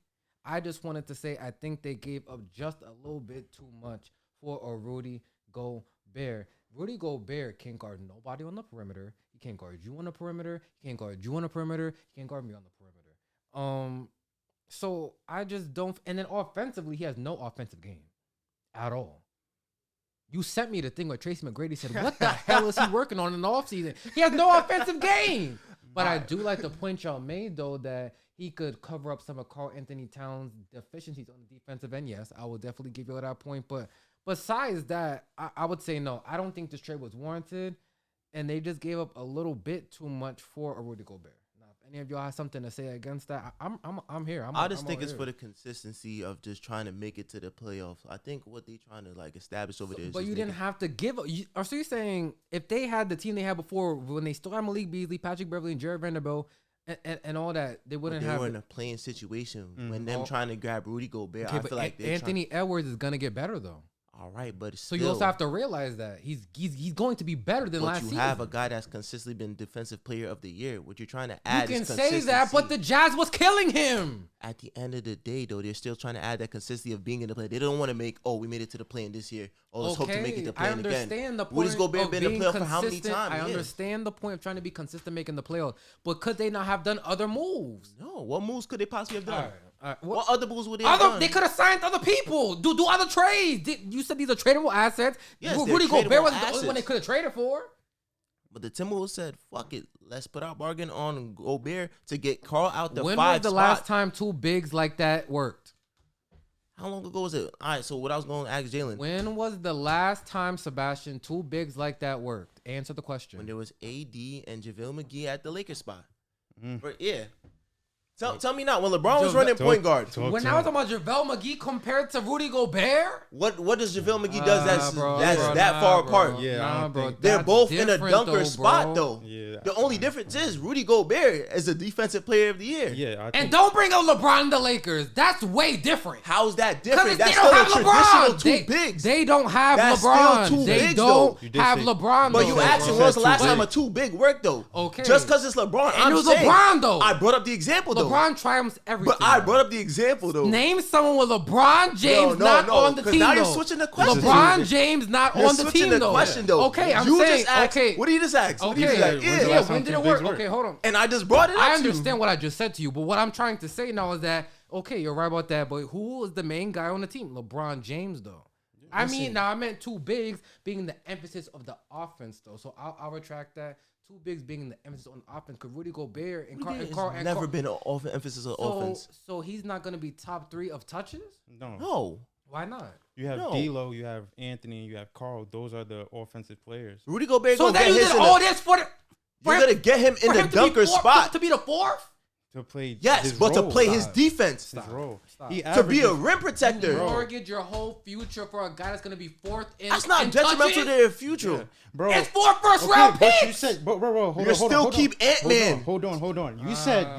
I just wanted to say I think they gave up just a little bit too much for a Rudy Gobert. Rudy Gobert can't guard nobody on the perimeter. He can't guard you on the perimeter. He can't guard you on the perimeter. He can't guard me on the perimeter. So I just don't. And then offensively, he has no offensive game at all. You sent me the thing where Tracy McGrady said, what the hell is he working on in the offseason? He has no offensive game. But I do like the point y'all made, though, that he could cover up some of Carl Anthony Towns' deficiencies on the defensive end. Yes, I will definitely give you that point. But besides that, I would say no. I don't think this trade was warranted. And they just gave up a little bit too much for a Rudy Gobert. Now, if any of y'all have something to say against that, I'm here. I just think it's for the consistency of just trying to make it to the playoffs. I think what they trying to establish over there is. But you didn't have to give up. So you're saying if they had the team they had before, when they still had Malik Beasley, Patrick Beverley, and Jared Vanderbilt, and all that, they wouldn't have. They were in a playing situation when them trying to grab Rudy Gobert. Okay, I feel like Anthony Edwards is gonna get better though. All right, but so you also have to realize that he's going to be better than last season. But you have a guy that's consistently been Defensive Player of the Year. What you're trying to add is consistency. You can say that, but the Jazz was killing him. At the end of the day, though, they're still trying to add that consistency of being in the play. They don't want to make, we made it to the play-in this year. Let's hope to make it to play-in again. I understand the point. Rudy Gobert been in the playoff for how many times? I understand the point of trying to be consistent making the playoffs, but could they not have done other moves? No. What moves could they possibly have done? What other moves would they have done? They could have signed other people. Do other trades. You said these are tradable assets. Yes, Rudy they're Gobert tradable was the only one they assets. could have traded for. But the Timberwolves said, "Fuck it, let's put our bargain on Gobert to get Carl out the When 5 was the spot." last time two bigs like that worked? How long ago was it? All right, so what I was going to ask Jalen. When was the last time, Sebastian, two bigs like that worked? Answer the question. When there was AD and JaVale McGee at the Lakers spot. But yeah. Tell me now, when LeBron was running point guard, When I was talking about JaVale McGee compared to Rudy Gobert? what does JaVale McGee does that's bro, that far apart? Yeah, Nah, bro. They're That's both in a different dunker though, spot, bro. though. Yeah. The only difference is Rudy Gobert is a defensive player of the year. Yeah, I And think don't bring up LeBron and the Lakers. That's way different. How's that Because different? they That's don't still a have traditional LeBron. two bigs. They don't have That's still LeBron. two They bigs, don't though. You did have say- LeBron. But though. you said- asked me you when's said the last two time a bigs. two big worked, though. Okay. Just because it's LeBron, And I'm it was saying, LeBron, though. I brought up the example, though. LeBron triumphs everything. But I brought up the example, though. Name someone with LeBron James not on the 'cause team, now though. you're switching the question. LeBron James not You're on the switching team, the though. question, though. Okay, I'm you saying, just asked, okay. What did you just ask? What did you Okay, just ask? When's the yeah, last when time did two it bigs work? worked? Okay, hold on. And I just brought it up I to you. understand what I just said to you, but what I'm trying to say now is that, okay, you're right about that, but who is the main guy on the team? LeBron James, though. I mean, now I meant two bigs being the emphasis of the offense, though. So I'll retract that. Two bigs being the emphasis on offense. Because Rudy Gobert and Carl Never been an emphasis on offense. So he's not going to be top 3 of touches? no. No. Why not? You have No. D'Lo, you have Anthony, and you have Carl. Those are the offensive players. Rudy Gobert So gonna then get you his did in all the, this for the... you're gonna get him in for the him to be dunker fourth- spot. To be the 4th? To play Yes, his but to role. play his Stop. defense. His role. Stop. He To be a averages- rim You protector. mortgage your whole future for a guy that's going to be 4th in That's not in detrimental to touches? their future. Yeah. Bro. It's 4 first Okay, round but picks. you said, bro, hold You're on, still hold on. keep Ant-Man. Hold on.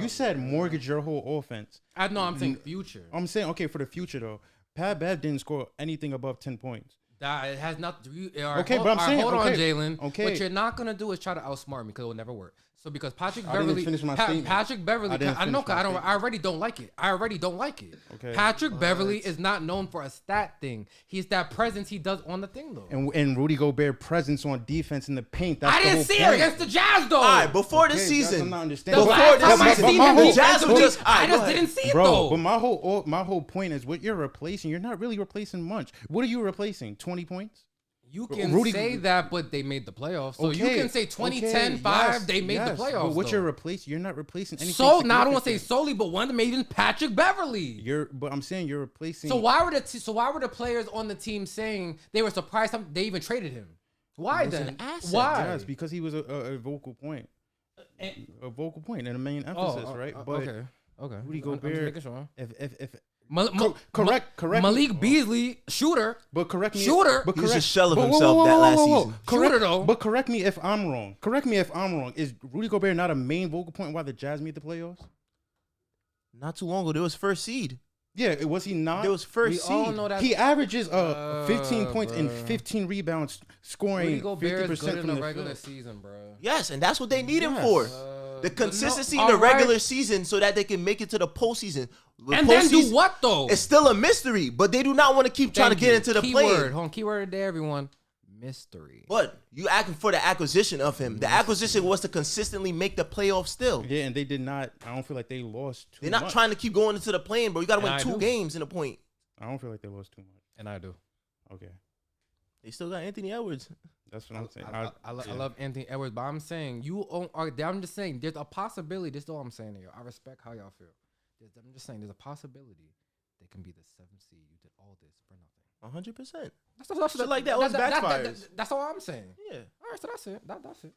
You said mortgage your whole offense. I know, I'm saying future. I'm saying, okay, for the future though, Pat Bev didn't score anything above 10 points. That it has not. Okay, but I'm saying, hold on, okay, Jalen. okay. What you're not gonna do is try to outsmart me because it will never work. So because Patrick I didn't Beverly, finish my statement. Patrick Beverly, I didn't I know, finish my statement. I already don't like it. I already don't like it. Okay. Patrick Beverly is not known for a stat thing. He's that presence he does on the thing though. And Rudy Gobert presence on defense in the paint. That's I the didn't whole see point. it against the Jazz though. All right, before Okay, this that's season, I'm not understanding. The before last this time I season, seen my him, whole- he Jazz was just. I Alright, just go ahead. didn't see it Bro, though. but my whole point is what you're replacing. You're not really replacing much. What are you replacing? 20 points? You can Rudy- say that, but they made the playoffs. So you Okay, can say 20, okay, 10, 5, yes, they made yes, the playoffs. But what though. you're replacing, you're not replacing anything. So now I don't want to say significant. solely, but one of them made even Patrick Beverly. But I'm saying you're replacing. So why were the players on the team saying they were surprised they even traded him? Why was then? an asset. Why? Yes, because he was a vocal point, And- a vocal point and a main emphasis, right? But okay. Rudy I'm just Gobert, making sure. if Correct. correct. Malik Beasley, shooter. But correct me. Shooter. But He was a correct, shell of but himself that last season. Correct, Shooter, though. But correct me if I'm wrong. Correct me if I'm wrong. Is Rudy Gobert not a main vocal point why the Jazz made the playoffs? Not too long ago, there was first seed. Yeah, was he not? There was We first all seed. know that. He averages 15 points and bruh. 15 rebounds, Rudy scoring Gobert 50% is good in from the the regular field. season, bro. Yes, and that's what they need him Yes. for. The But consistency no, in the all right. regular season so that they can make it to the postseason. The And then do postseason what though? It's still a mystery, but they do not want to keep trying to Thank get you. into the keyword. play. Hold on, keyword there, everyone. Mystery. But you asking for the acquisition of him. The acquisition was to consistently make the playoffs still. Yeah, and they did not. I don't feel like they lost too They're not much. trying to keep going into the play-in, bro. You got to And win I 2 do. games in a point. I don't feel like they lost too much. And I do. Okay, They still got Anthony Edwards. that's what I'm saying. I love Anthony Edwards, but I'm saying I'm just saying there's a possibility. This is all I'm saying to you. I respect how y'all feel. I'm just saying there's a possibility they can be the 7th seed. You did all this for nothing. 100%. That's Shit like that always backfires. That's all I'm saying. Yeah. All right, so that's it. That's it.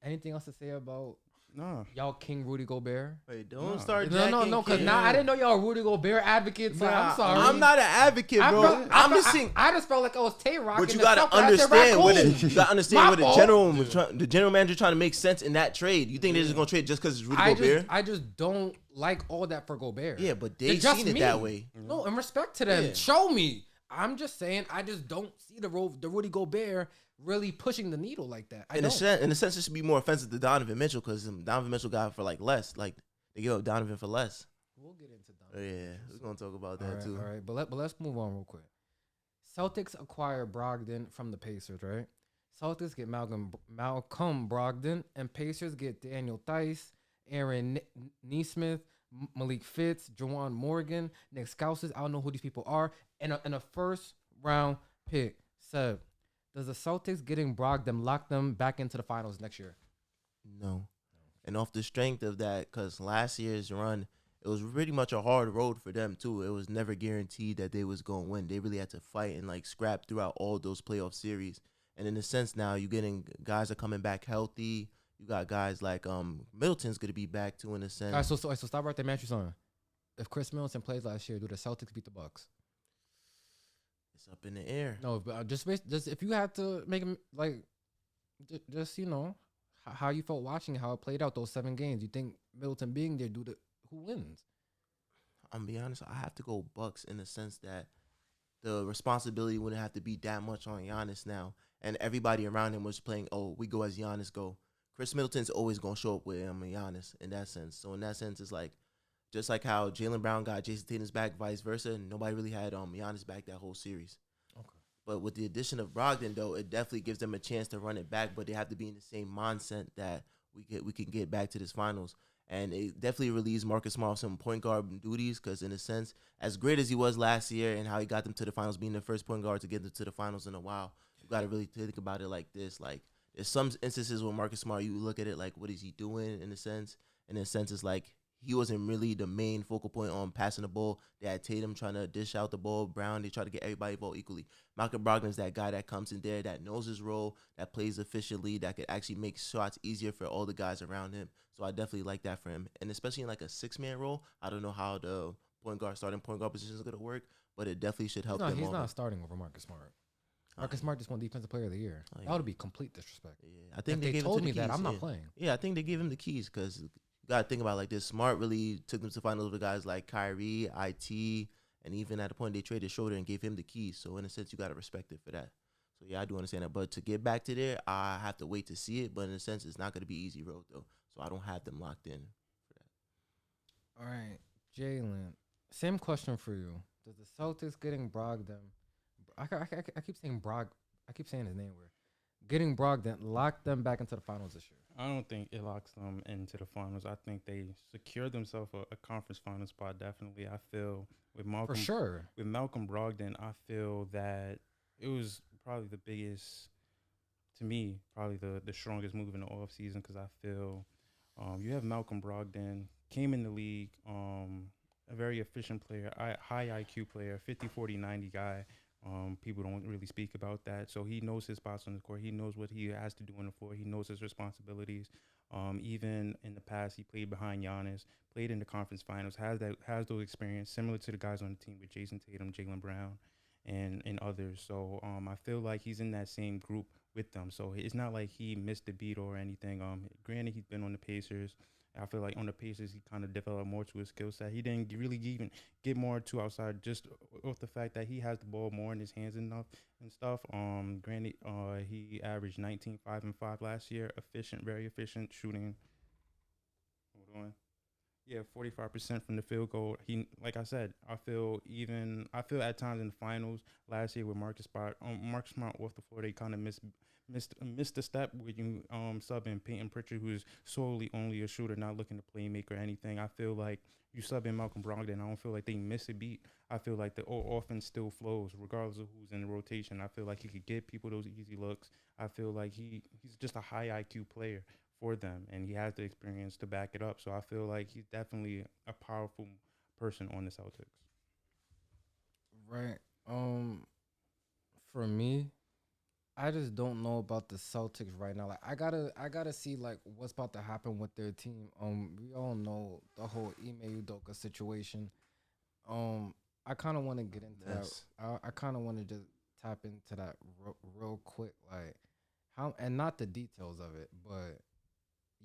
Anything else to say about Nah. y'all King Rudy Gobert? Wait, don't No. start No, because now I didn't know y'all Rudy Gobert advocates. So I'm sorry. I'm not an advocate, bro. I'm just saying. I just felt like I was Tay-Rock. But you gotta understand what the general manager trying to make sense in that trade. You think they're just gonna trade just because it's Rudy Gobert? I just don't like all that for Gobert. Yeah, but It's they've just seen it me. that way. No, in respect to them, Yeah. show me. I'm just saying, I just don't see the Rudy Gobert really pushing the needle like that. In a sense, it should be more offensive to Donovan Mitchell because Donovan Mitchell got it for like less. Like they give up Donovan for less. We'll get into Oh, yeah, we're gonna talk about that too. All right, but let's move on real quick. Celtics acquire Brogdon from the Pacers, right? Celtics get Malcolm Brogdon, and Pacers get Daniel Theis, Aaron Nesmith, Malik Fitz, Jawan Morgan, Nick Scouses. I don't know who these people are. And a first round pick. Seb, does the Celtics getting Brogdon lock them back into the finals next year? No. And off the strength of that, because last year's run, it was pretty much a hard road for them too. It was never guaranteed that they was going to win. They really had to fight and like scrap throughout all those playoff series. And in a sense now, you're getting guys are coming back healthy. You got guys like Middleton's going to be back too in a sense. All right, so stop right there, Matthew son. If Chris Middleton plays last year, do the Celtics beat the Bucks? It's up in the air. No, but just if you had to make him like, just how you felt watching how it played out those 7 games. You think Middleton being there, who wins? I'm gonna be honest. I have to go Bucks in the sense that the responsibility wouldn't have to be that much on Giannis now, and everybody around him was playing. Oh, we go as Giannis go. Chris Middleton's always gonna show up with him and Giannis in that sense. So in that sense, it's like just like how Jaylen Brown got Jason Tatum's back, vice versa, and nobody really had Giannis back that whole series. Okay. But with the addition of Brogdon, though, it definitely gives them a chance to run it back. But they have to be in the same mindset that we can get back to this finals. And it definitely relieves Marcus Smart of some point guard duties because, in a sense, as great as he was last year and how he got them to the finals, being the first point guard to get them to the finals in a while, you got to really think about it like this. Like, there's some instances where Marcus Smart, you look at it like, what is he doing in a sense? In a sense, it's like he wasn't really the main focal point on passing the ball. They had Tatum trying to dish out the ball. Brown, they try to get everybody involved equally. Malcolm Brogdon's that guy that comes in there, that knows his role, that plays efficiently, that could actually make shots easier for all the guys around him. So I definitely like that for him. And especially in like a 6-man role, I don't know how the starting point guard position is going to work, but it definitely should help them. He's not starting over Marcus Smart. Marcus Smart just won Defensive Player of the Year. Oh, yeah. That would be complete disrespect. Yeah, I think if they told me that, I'm not playing. Yeah, I think they gave him the keys because you got to think about it like this. Smart really took them to finals with guys like Kyrie, IT, and even at the point they traded Schroeder and gave him the keys. So in a sense, you got to respect it for that. So yeah, I do understand that. But to get back to there, I have to wait to see it. But in a sense, it's not going to be easy road though. So I don't have them locked in for that. All right, Jalen. Same question for you. Does the Celtics getting Brogdon? I keep saying Brog. I keep saying his name weird. Getting Brogdon lock them back into the finals this year. I don't think it locks them into the finals. I think they secure themselves a conference final spot. Definitely, I feel with Malcolm. For sure. With Malcolm Brogdon, I feel that it was probably the biggest, to me, probably the strongest move in the offseason because I feel you have Malcolm Brogdon, came in the league, a very efficient player, high IQ player, 50, 40, 90 guy. People don't really speak about that. So he knows his spots on the court. He knows what he has to do on the floor. He knows his responsibilities. Even in the past, he played behind Giannis, played in the conference finals, has those experience similar to the guys on the team with Jason Tatum, Jaylen Brown, and others. So I feel like he's in that same group with them. So it's not like he missed a beat or anything. Granted, he's been on the Pacers. I feel like on the Pacers, he kind of developed more to his skill set. He didn't really even get more to outside just off the fact that he has the ball more in his hands enough and stuff. Granted, he averaged 19, 5, and 5 last year. Efficient, very efficient shooting. Hold on. Yeah, 45% from the field goal. He, like I said, I feel at times in the finals last year with Marcus Smart off the floor, they kind of missed a step with you subbing Peyton Pritchard, who is solely only a shooter, not looking to play make or anything. I feel like you sub in Malcolm Brogdon, I don't feel like they miss a beat. I feel like the offense still flows regardless of who's in the rotation. I feel like he could get people those easy looks. I feel like he's just a high IQ player for them, and he has the experience to back it up. So I feel like he's definitely a powerful person on the Celtics. Right. For me, I just don't know about the Celtics right now. Like I gotta see like what's about to happen with their team. We all know the whole Ime Udoka situation. I kind of want to get into that. I kind of want to just tap into that real quick, like how, and not the details of it, but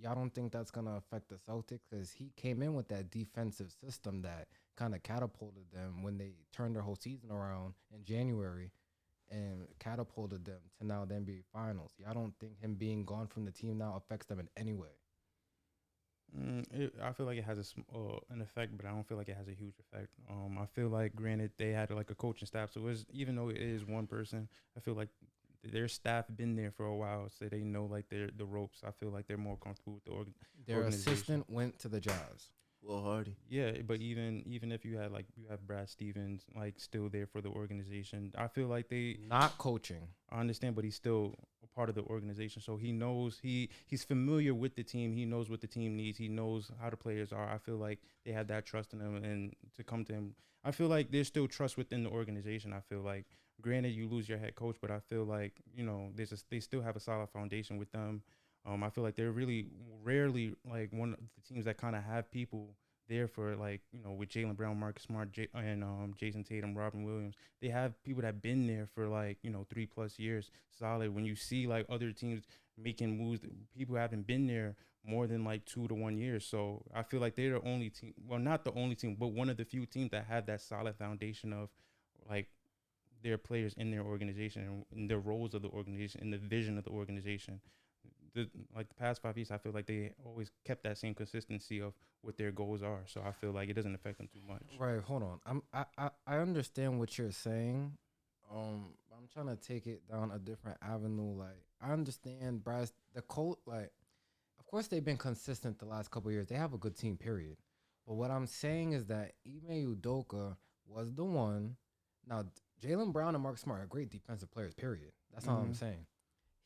y'all don't think that's gonna affect the Celtics because he came in with that defensive system that kind of catapulted them when they turned their whole season around in January and catapulted them to now the NBA Finals. Y'all don't think him being gone from the team now affects them in any way? I feel like it has an effect, but I don't feel like it has a huge effect. I feel like, granted, they had like a coaching staff, so even though it is one person, I feel like their staff been there for a while, so they know like the ropes. I feel like they're more comfortable with the Their assistant went to the Jazz. Will Hardy. Yeah, but even if you had like you have Brad Stevens like still there for the organization, I feel like they. Not coaching. I understand, but he's still a part of the organization, so he knows he's familiar with the team. He knows what the team needs. He knows how the players are. I feel like they have that trust in him, and to come to him, I feel like there's still trust within the organization. I feel like, granted, you lose your head coach, but I feel like they still have a solid foundation with them. I feel like they're really rarely like one of the teams that kind of have people there for like with Jaylen Brown, Marcus Smart, and Jason Tatum, Robin Williams. They have people that have been there for like 3+ years solid. When you see like other teams making moves, people haven't been there more than like 2 to 1 year. So I feel like they're the only team. Well, not the only team, but one of the few teams that have that solid foundation of like their players in their organization and their roles of the organization and the vision of the organization. Like the past 5 years, I feel like they always kept that same consistency of what their goals are. So I feel like it doesn't affect them too much. Right, hold on. I understand what you're saying. I'm trying to take it down a different avenue. Like I understand Bryce the Colt like of course they've been consistent the last couple of years. They have a good team, period. But what I'm saying is that Ime Udoka was the one. Now Jaylen Brown and Mark Smart are great defensive players, period. That's all I'm saying.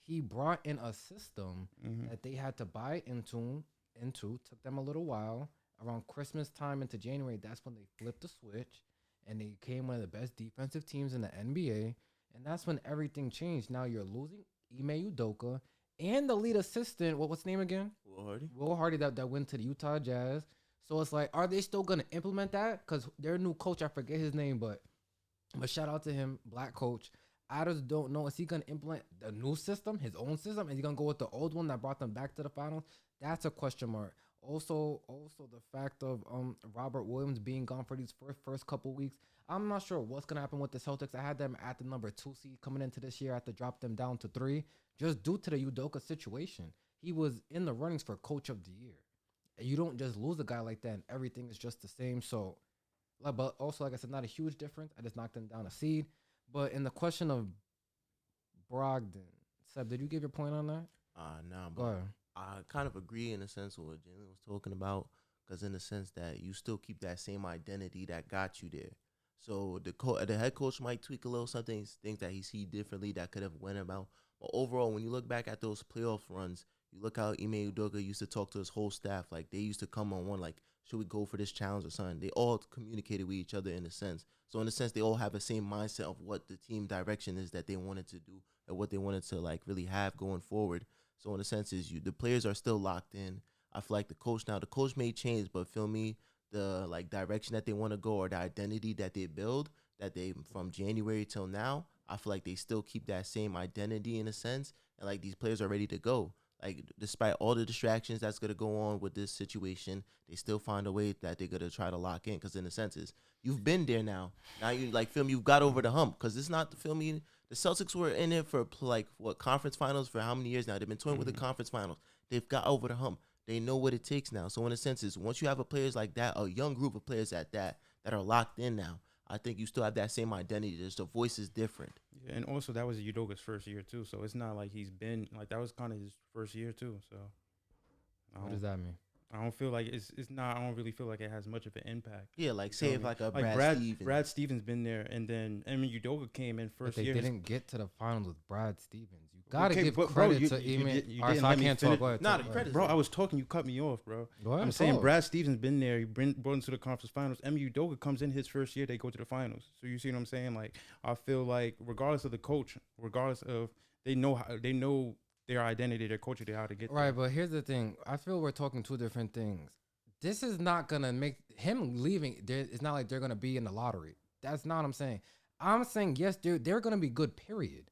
He brought in a system that they had to buy into. Took them a little while. Around Christmas time into January, that's when they flipped the switch, and they became one of the best defensive teams in the NBA. And that's when everything changed. Now you're losing Ime Udoka and the lead assistant. What's his name again? Will Hardy. Will Hardy that went to the Utah Jazz. So it's like, are they still gonna implement that? Because their new coach, I forget his name, but shout out to him, black coach. I just don't know. Is he going to implement the new system, his own system? Is he going to go with the old one that brought them back to the finals? That's a question mark. Also the fact of Robert Williams being gone for these first couple weeks. I'm not sure what's going to happen with the Celtics. I had them at the number 2 seed coming into this year. I had to drop them down to 3 just due to the Udoka situation. He was in the runnings for coach of the year. You don't just lose a guy like that and everything is just the same. So, but also, like I said, not a huge difference. I just knocked them down a seed. But in the question of Brogdon, Seb, did you give your point on that? Nah, Go but ahead. I kind of agree in the sense of what Jalen was talking about, because in the sense that you still keep that same identity that got you there. So the head coach might tweak a little something, things that he see differently that could have went about. But overall, when you look back at those playoff runs, you look how Ime Udoka used to talk to his whole staff. Like they used to come on one like, should we go for this challenge or something? They all communicated with each other in a sense. So in a sense, they all have the same mindset of what the team direction is that they wanted to do and what they wanted to like really have going forward. So in a sense, the players are still locked in. I feel like the coach may change, but feel me, the like direction that they want to go or the identity that they build, that they from January till now, I feel like they still keep that same identity in a sense, and like these players are ready to go. Like despite all the distractions that's gonna go on with this situation, they still find a way that they're gonna try to lock in. Because in a sense, is you've been there now. Now you like feel me. You've got over the hump. Because it's not feel me. The Celtics were in it for like what conference finals for how many years now? They've been toying with the conference finals. They've got over the hump. They know what it takes now. So in a sense, is once you have a players like that, a young group of players at that are locked in now. I think you still have that same identity. Just the voice is different. Yeah, and also that was Udoka's first year too, so it's not like he's been like that was kind of his first year too. So What does that mean? I don't feel like it's not. I don't really feel like it has much of an impact. Yeah, like say if like a like Brad Stevens. Brad Stevens been there, and then Udoka came in first But they year. didn't get to the finals with Brad Stevens. You gotta give bro, credit to you Ime. didn't Alright, so I let me can't finish. talk. Go ahead. Nah, talk, the go credit- ahead. Bro, I was talking. You cut me off, bro. Go ahead, I'm saying talk. Brad Stevens been there. He brought into the conference finals. Udoka comes in his first year. They go to the finals. So you see what I'm saying? Like I feel like regardless of the coach, regardless of they know their identity, their culture, how to get Right, there. but here's the thing. I feel we're talking two different things. This is not gonna make him leaving. It's not like they're gonna be in the lottery. That's not what I'm saying. I'm saying yes, they're gonna be good. Period.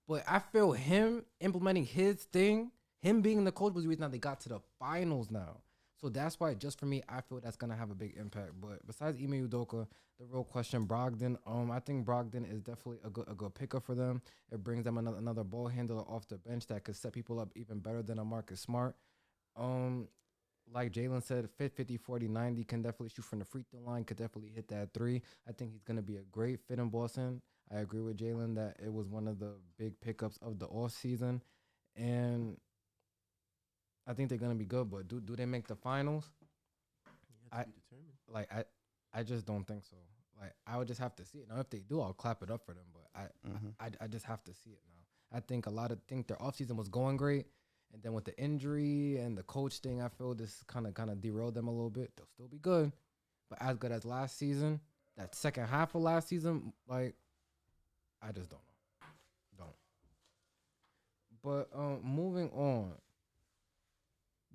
But I feel him implementing his thing, him being the coach was the reason that they got to the finals now. So that's why, just for me, I feel that's gonna have a big impact. But besides Ime Udoka, the real question, Brogdon. I think Brogdon is definitely a good pickup for them. It brings them another ball handler off the bench that could set people up even better than a Marcus Smart. Like Jalen said, 50, 40, 90, can definitely shoot from the free throw line, could definitely hit that 3. I think he's going to be a great fit in Boston. I agree with Jalen that it was one of the big pickups of the offseason. And I think they're going to be good, but do they make the finals? have to be determined. Like I just don't think so. Like I would just have to see it. Now if they do, I'll clap it up for them. But I just have to see it now. I think think their offseason was going great, and then with the injury and the coach thing, I feel this kind of derailed them a little bit. They'll still be good, but as good as last season, that second half of last season, like I just don't know. Don't. But moving on,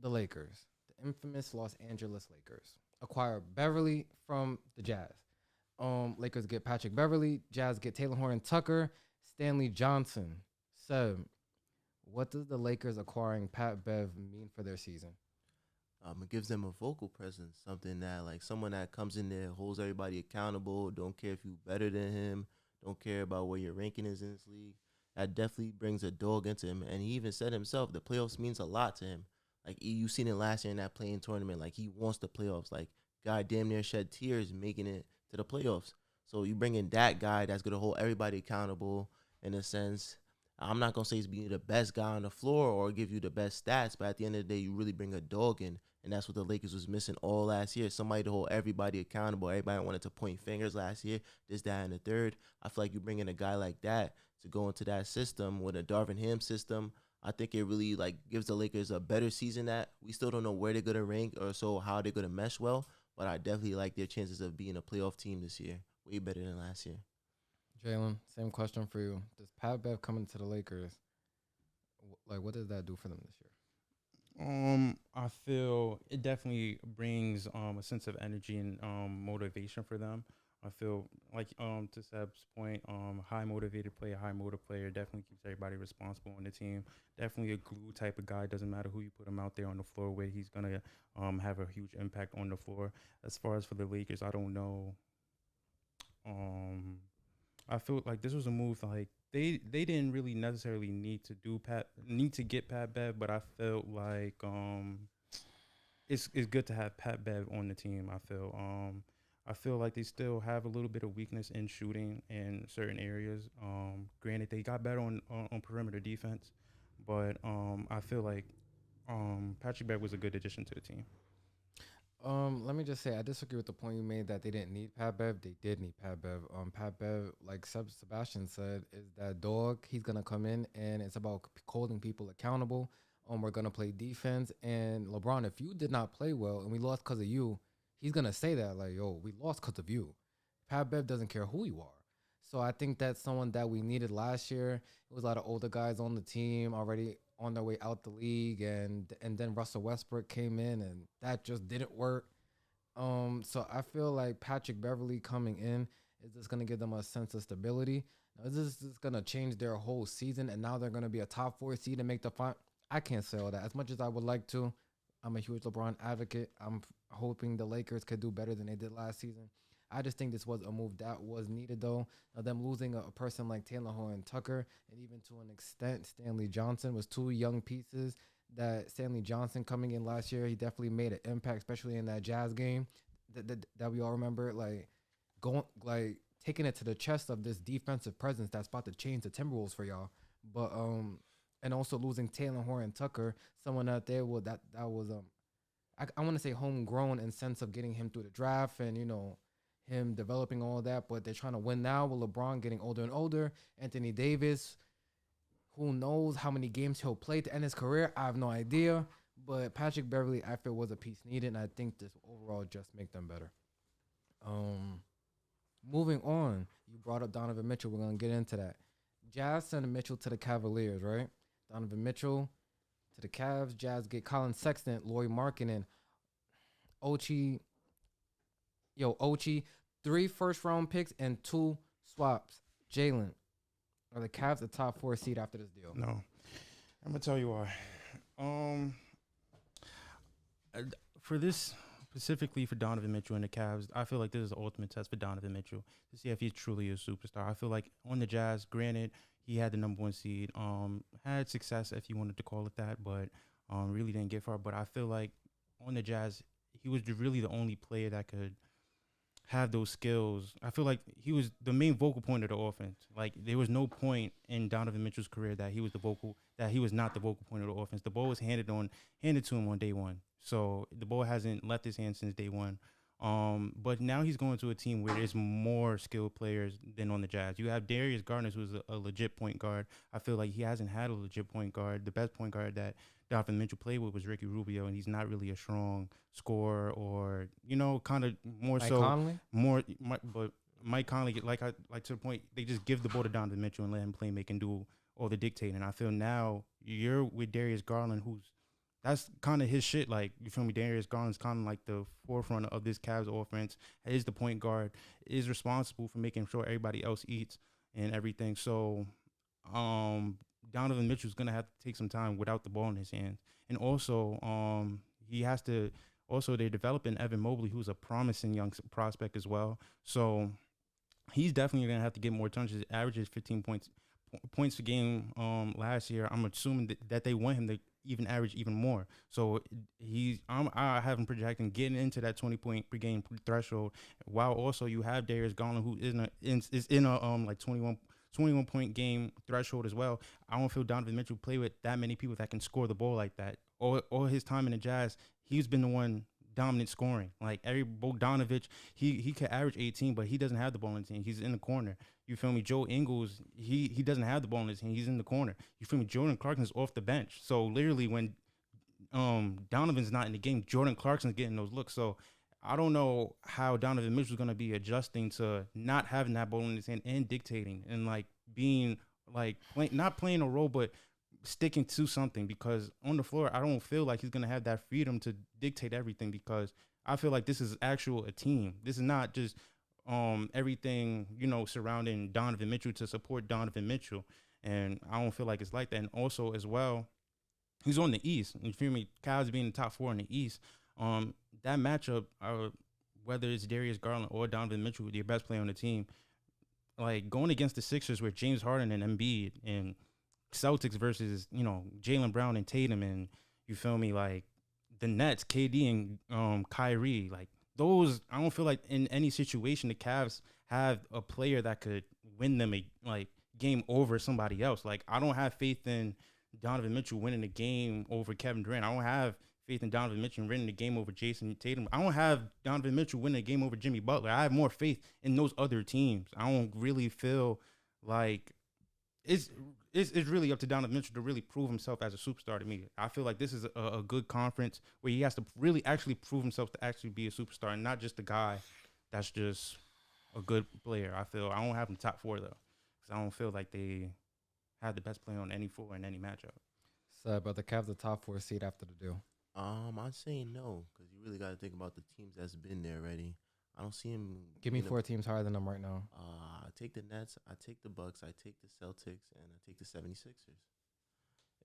the Lakers, the infamous Los Angeles Lakers, acquire Beverly from the Jazz. Lakers get Patrick Beverly. Jazz get Taylor Horton Tucker, Stanley Johnson. So, what does the Lakers acquiring Pat Bev mean for their season? It gives them a vocal presence, something that like someone that comes in there, holds everybody accountable, don't care if you better than him, don't care about where your ranking is in this league. That definitely brings a dog into him. And he even said himself, the playoffs means a lot to him. Like you seen it last year in that playing tournament. Like he wants the playoffs. Like guy damn near shed tears making it to the playoffs. So you bring in that guy that's gonna hold everybody accountable in a sense. I'm not gonna say he's being the best guy on the floor or give you the best stats, but at the end of the day, you really bring a dog in, and that's what the Lakers was missing all last year. Somebody to hold everybody accountable. Everybody wanted to point fingers last year. This, that, and the third. I feel like you bring in a guy like that to go into that system with a Darvin Ham system. I think it really like gives the Lakers a better season. That we still don't know where they're gonna rank or so how they're gonna mesh well, but I definitely like their chances of being a playoff team this year. Way better than last year. Jalen, same question for you. Does Pat Bev coming to the Lakers, like, what does that do for them this year? I feel it definitely brings a sense of energy and motivation for them. I feel like to Seb's point, high motivated player, high motive player definitely keeps everybody responsible on the team. Definitely a glue type of guy. Doesn't matter who you put him out there on the floor with, he's gonna have a huge impact on the floor. As far as for the Lakers, I don't know. I feel like this was a move like they didn't really necessarily need to get Pat Bev, but I felt like it's good to have Pat Bev on the team. I feel like they still have a little bit of weakness in shooting in certain areas. Granted, they got better on perimeter defense, but I feel like Patrick Bev was a good addition to the team. Let me just say I disagree with the point you made that they didn't need Pat Bev. They did need Pat Bev. Pat Bev, like Sebastian said, is that dog. He's gonna come in and it's about holding people accountable. We're gonna play defense. And LeBron, if you did not play well and we lost because of you, he's gonna say that like, yo, we lost because of you. Pat Bev doesn't care who you are. So I think that's someone that we needed last year. It was a lot of older guys on the team already on their way out the league, and then Russell Westbrook came in, and that just didn't work. So I feel like Patrick Beverly coming in is just gonna give them a sense of stability. Now, this is gonna change their whole season, and now they're gonna be a top 4 seed and make the final. I can't say all that. As much as I would like to, I'm a huge LeBron advocate. I'm hoping the Lakers could do better than they did last season. I just think this was a move that was needed, though. Them losing a person like Taylor Horton Tucker and even to an extent Stanley Johnson was 2 young pieces. That Stanley Johnson coming in last year, he definitely made an impact, especially in that Jazz game that we all remember. Taking it to the chest of this defensive presence that's about to change the Timberwolves for y'all. But and also losing Taylor Horton Tucker, someone out there that was I want to say homegrown in sense of getting him through the draft and him developing all that, but they're trying to win now with LeBron getting older and older. Anthony Davis, who knows how many games he'll play to end his career? I have no idea. But Patrick Beverly, I feel, was a piece needed, and I think this overall just make them better. Moving on, you brought up Donovan Mitchell. We're going to get into that. Jazz sent Mitchell to the Cavaliers, right? Donovan Mitchell to the Cavs. Jazz get Colin Sexton, Lauri Markkanen, Ochi, 3 first-round picks and 2 swaps. Jalen, are the Cavs the top 4 seed after this deal? No. I'm going to tell you why. For this, specifically for Donovan Mitchell and the Cavs, I feel like this is the ultimate test for Donovan Mitchell to see if he's truly a superstar. I feel like on the Jazz, granted, he had the number 1 seed, had success, if you wanted to call it that, but really didn't get far. But I feel like on the Jazz, he was really the only player that could have those skills. I feel like he was the main vocal point of the offense. Like there was no point in Donovan Mitchell's career that he was not the vocal point of the offense. The ball was handed to him on day one. So the ball hasn't left his hand since day one. But now he's going to a team where there's more skilled players than on the Jazz. You have Darius Garland, who's a legit point guard. I feel like he hasn't had a legit point guard. The best point guard that Donovan Mitchell played with was Ricky Rubio, and he's not really a strong scorer or, kind of more Mike so Conley? but Mike Conley, like to the point, they just give the ball to Donovan Mitchell and let him play make and do all the dictating. I feel now you're with Darius Garland, that's kind of his shit. Like, you feel me? Darius Garland's kind of like the forefront of this Cavs offense. Is the point guard, is responsible for making sure everybody else eats and everything. So, Donovan Mitchell's gonna have to take some time without the ball in his hands, and also, he has to. Also, they're developing Evan Mobley, who's a promising young prospect as well. So, he's definitely gonna have to get more touches. Averages 15 points a game last year. I'm assuming that they want him to even average even more. So I have him projecting getting into that 20 point per game threshold, while also you have Darius Garland, who is in a like 21 point game threshold as well. I don't feel Donovan Mitchell play with that many people that can score the ball like that. All his time in the Jazz, he's been the one dominant scoring. Like Bogdanovich, he could average 18, but he doesn't have the ball in his hand. He's in the corner. You feel me? Joe Ingles, he doesn't have the ball in his hand. He's in the corner. You feel me? Jordan Clarkson's off the bench. So literally when Donovan's not in the game, Jordan Clarkson's getting those looks. So I don't know how Donovan Mitchell's going to be adjusting to not having that ball in his hand and dictating and like being like not playing a role, but sticking to something, because on the floor, I don't feel like he's going to have that freedom to dictate everything, because I feel like this is a team. This is not just everything, surrounding Donovan Mitchell to support Donovan Mitchell. And I don't feel like it's like that. And also as well, he's on the East. You feel me? Cavs being the top 4 in the East. That matchup, whether it's Darius Garland or Donovan Mitchell, your best player on the team, like going against the Sixers with James Harden and Embiid, and Celtics versus, Jaylen Brown and Tatum, and you feel me, like the Nets, KD and Kyrie, like those, I don't feel like in any situation the Cavs have a player that could win them a game over somebody else. Like, I don't have faith in Donovan Mitchell winning the game over Kevin Durant. I don't have faith in Donovan Mitchell winning the game over Jason Tatum. I don't have Donovan Mitchell winning the game over Jimmy Butler. I have more faith in those other teams. I don't really feel like it's really up to Donovan Mitchell to really prove himself as a superstar to me. I feel like this is a good conference where he has to really actually prove himself to actually be a superstar, and not just a guy that's just a good player. I don't have him top 4 though, because I don't feel like they have the best player on any floor in any matchup. So, but the Cavs the top 4 seed after the deal. I'm saying no, because you really got to think about the teams that's been there already. I don't see him. Give me 4 teams higher than them right now. I take the Nets, I take the Bucks, I take the Celtics, and I take the 76ers.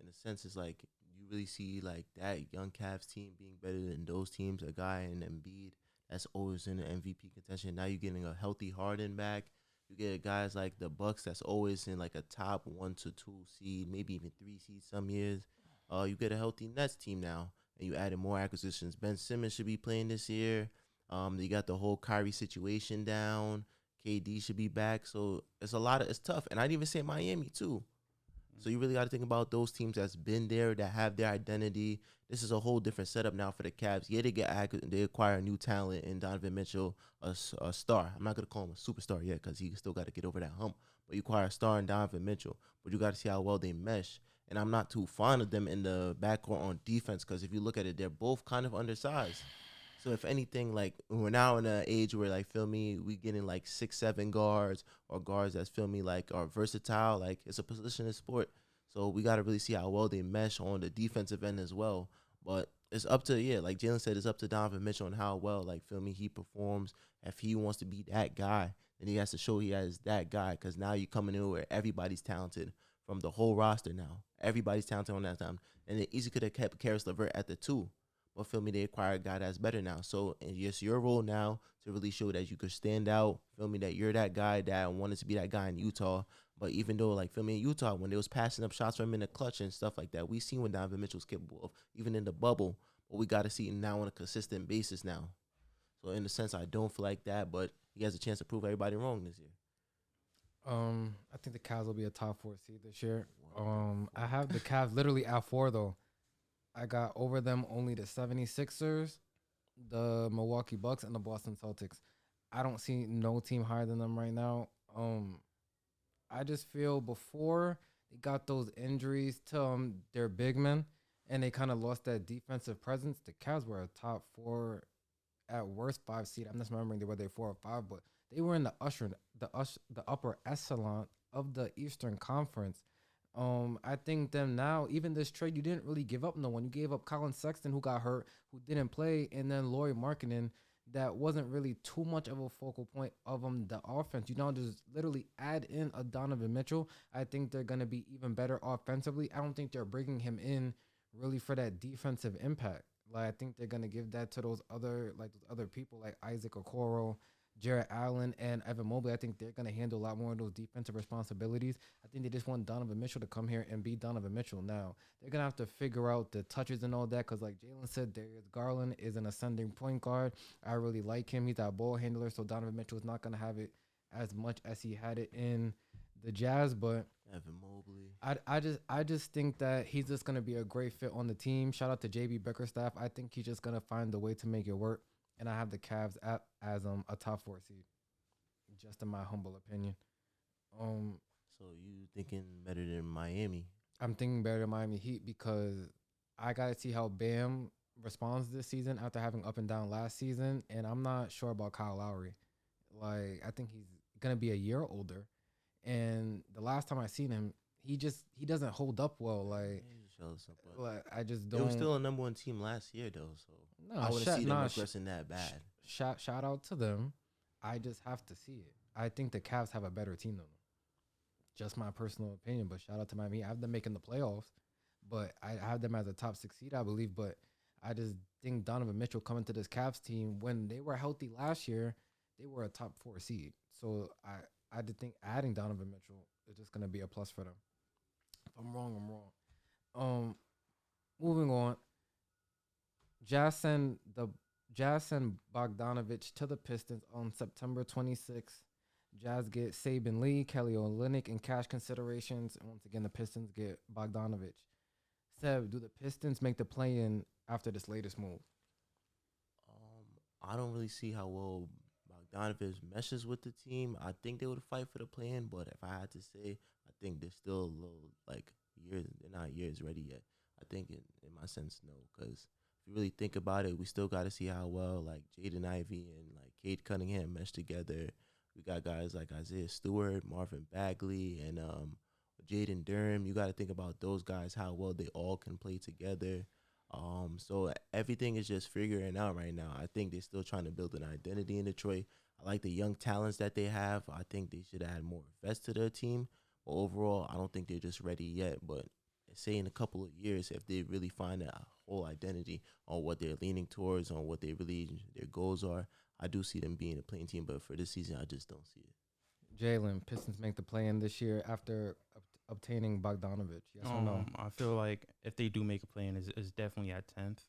In a sense, it's like you really see like that young Cavs team being better than those teams. A guy in Embiid that's always in the MVP contention. Now you're getting a healthy Harden back. You get guys like the Bucks that's always in like a top 1 to 2 seed, maybe even 3 seeds some years. You get a healthy Nets team now, and you added more acquisitions. Ben Simmons should be playing this year. You got the whole Kyrie situation down. KD should be back. So it's tough. And I'd even say Miami too. So you really got to think about those teams that's been there, that have their identity. This is a whole different setup now for the Cavs. Yeah, they acquire new talent in Donovan Mitchell, a star. I'm not going to call him a superstar yet, because he still got to get over that hump. But you acquire a star in Donovan Mitchell. But you got to see how well they mesh. And I'm not too fond of them in the backcourt on defense, because if you look at it, they're both kind of undersized. So if anything, like we're now in an age where, like, feel me, we getting like 6'7" guards, or guards that's, feel me, like are versatile. Like, it's a positionless sport. So we got to really see how well they mesh on the defensive end as well. But it's up to, like Jalen said, it's up to Donovan Mitchell and how well, like, feel me, he performs. If he wants to be that guy, then he has to show he is that guy, because now you're coming in where everybody's talented from the whole roster now. Everybody's talented on that time. And they easily could have kept Karis LeVert at the 2. But feel me, they acquired a guy that's better now. So it's your role now to really show that you could stand out. Feel me, that you're that guy that wanted to be that guy in Utah. But even though, like, feel me, in Utah, when they was passing up shots from him in the clutch and stuff like that, we seen what Donovan Mitchell's capable of, even in the bubble. But we got to see it now on a consistent basis now. So in a sense, I don't feel like that, but he has a chance to prove everybody wrong this year. I think the Cavs will be a top 4 seed this year. I have the Cavs literally at 4 though. I got over them only the 76ers, the Milwaukee Bucks, and the Boston Celtics. I don't see no team higher than them right now. I just feel before they got those injuries to their big men and they kind of lost that defensive presence, the Cavs were a top 4 at worst 5 seed. I'm just remembering they were there 4 or 5, but they were in the upper echelon of the Eastern Conference. I think them now, even this trade, you didn't really give up no one. You gave up Colin Sexton, who got hurt, who didn't play, and then Lauri Markkinen, that wasn't really too much of a focal point of the offense. You know, just literally add in a Donovan Mitchell. I think they're gonna be even better offensively. I don't think they're bringing him in really for that defensive impact. Like I think they're gonna give that to those other people like Isaac Okoro, Jarrett Allen, and Evan Mobley. I think they're gonna handle a lot more of those defensive responsibilities. I think they just want Donovan Mitchell to come here and be Donovan Mitchell. Now they're gonna have to figure out the touches and all that because, like Jalen said, Darius Garland is an ascending point guard. I really like him. He's that ball handler, so Donovan Mitchell is not gonna have it as much as he had it in the Jazz, but Evan Mobley. I just think that he's just gonna be a great fit on the team. Shout out to JB Bickerstaff. I think he's just gonna find the way to make it work. And I have the Cavs as a top 4 seed, just in my humble opinion. So you thinking better than Miami? I'm thinking better than Miami Heat because I gotta see how Bam responds this season after having up and down last season, and I'm not sure about Kyle Lowry. Like I think he's gonna be a year older, and the last time I seen him, he doesn't hold up well. I just don't. They were still a number 1 team last year though, so No, I wouldn't see them regressing that bad. Shout out to them. I just have to see it. I think the Cavs have a better team than them. Just my personal opinion, but shout out to Miami. I have them making the playoffs, but I have them as a top 6 seed, I believe. But I just think Donovan Mitchell coming to this Cavs team when they were healthy last year, they were a top 4 seed. So I did think adding Donovan Mitchell is just gonna be a plus for them. If I'm wrong, I'm wrong. Moving on. Jazz send Bogdanovich to the Pistons on September 26th. Jazz get Saban Lee, Kelly Olynyk, and cash considerations. And once again, the Pistons get Bogdanovich. Seb, do the Pistons make the play-in after this latest move? I don't really see how well Bogdanovich meshes with the team. I think they would fight for the play-in, but if I had to say, I think they're still a little years. They're not years ready yet. I think in my sense, no, because if you really think about it, we still got to see how well Jaden Ivey and Cade Cunningham mesh together. We got guys like Isaiah Stewart, Marvin Bagley, and Jaden Durham. You got to think about those guys, how well they all can play together. So everything is just figuring out right now. I think they're still trying to build an identity in Detroit. I like the young talents that they have. I think they should add more vets to their team. But overall, I don't think they're just ready yet. But say in a couple of years, if they really find a whole identity on what they're leaning towards, on what their goals are, I do see them being a playing team. But for this season, I just don't see it. Jalen, Pistons make the play-in this year after obtaining Bogdanovich. Yes or no? I feel like if they do make a play-in, it's definitely at 10th.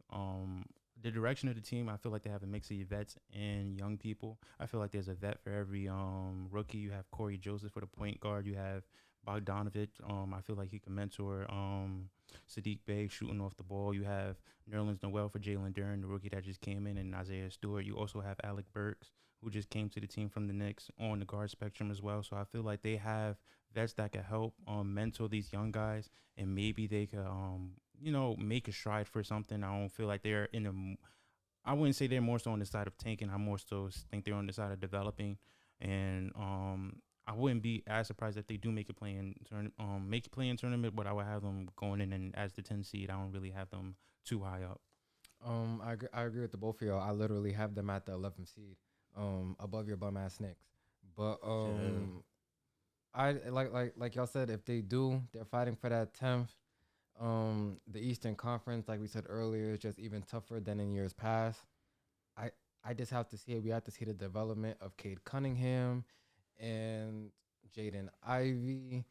The direction of the team, I feel like they have a mix of vets and young people. I feel like there's a vet for every rookie. You have Corey Joseph for the point guard. You have Bogdanovich. I feel like he can mentor Sadiq Bey shooting off the ball. You have Nerlens Noel for Jalen Duren, the rookie that just came in, and Isaiah Stewart. You also have Alec Burks, who just came to the team from the Knicks on the guard spectrum as well. So I feel like they have vets that can help mentor these young guys, and maybe they could, make a stride for something. I don't feel like they're I wouldn't say they're more so on the side of tanking. I more so think they're on the side of developing, and I wouldn't be as surprised if they do make a play-in tournament, but I would have them going in and as the 10 seed. I don't really have them too high up. I agree with the both of y'all. I literally have them at the 11th seed, above your bum ass Knicks. But I like y'all said, if they do, they're fighting for that 10th. The Eastern Conference, like we said earlier, is just even tougher than in years past. I just have to see it. We have to see the development of Cade Cunningham and Jaden Ivey.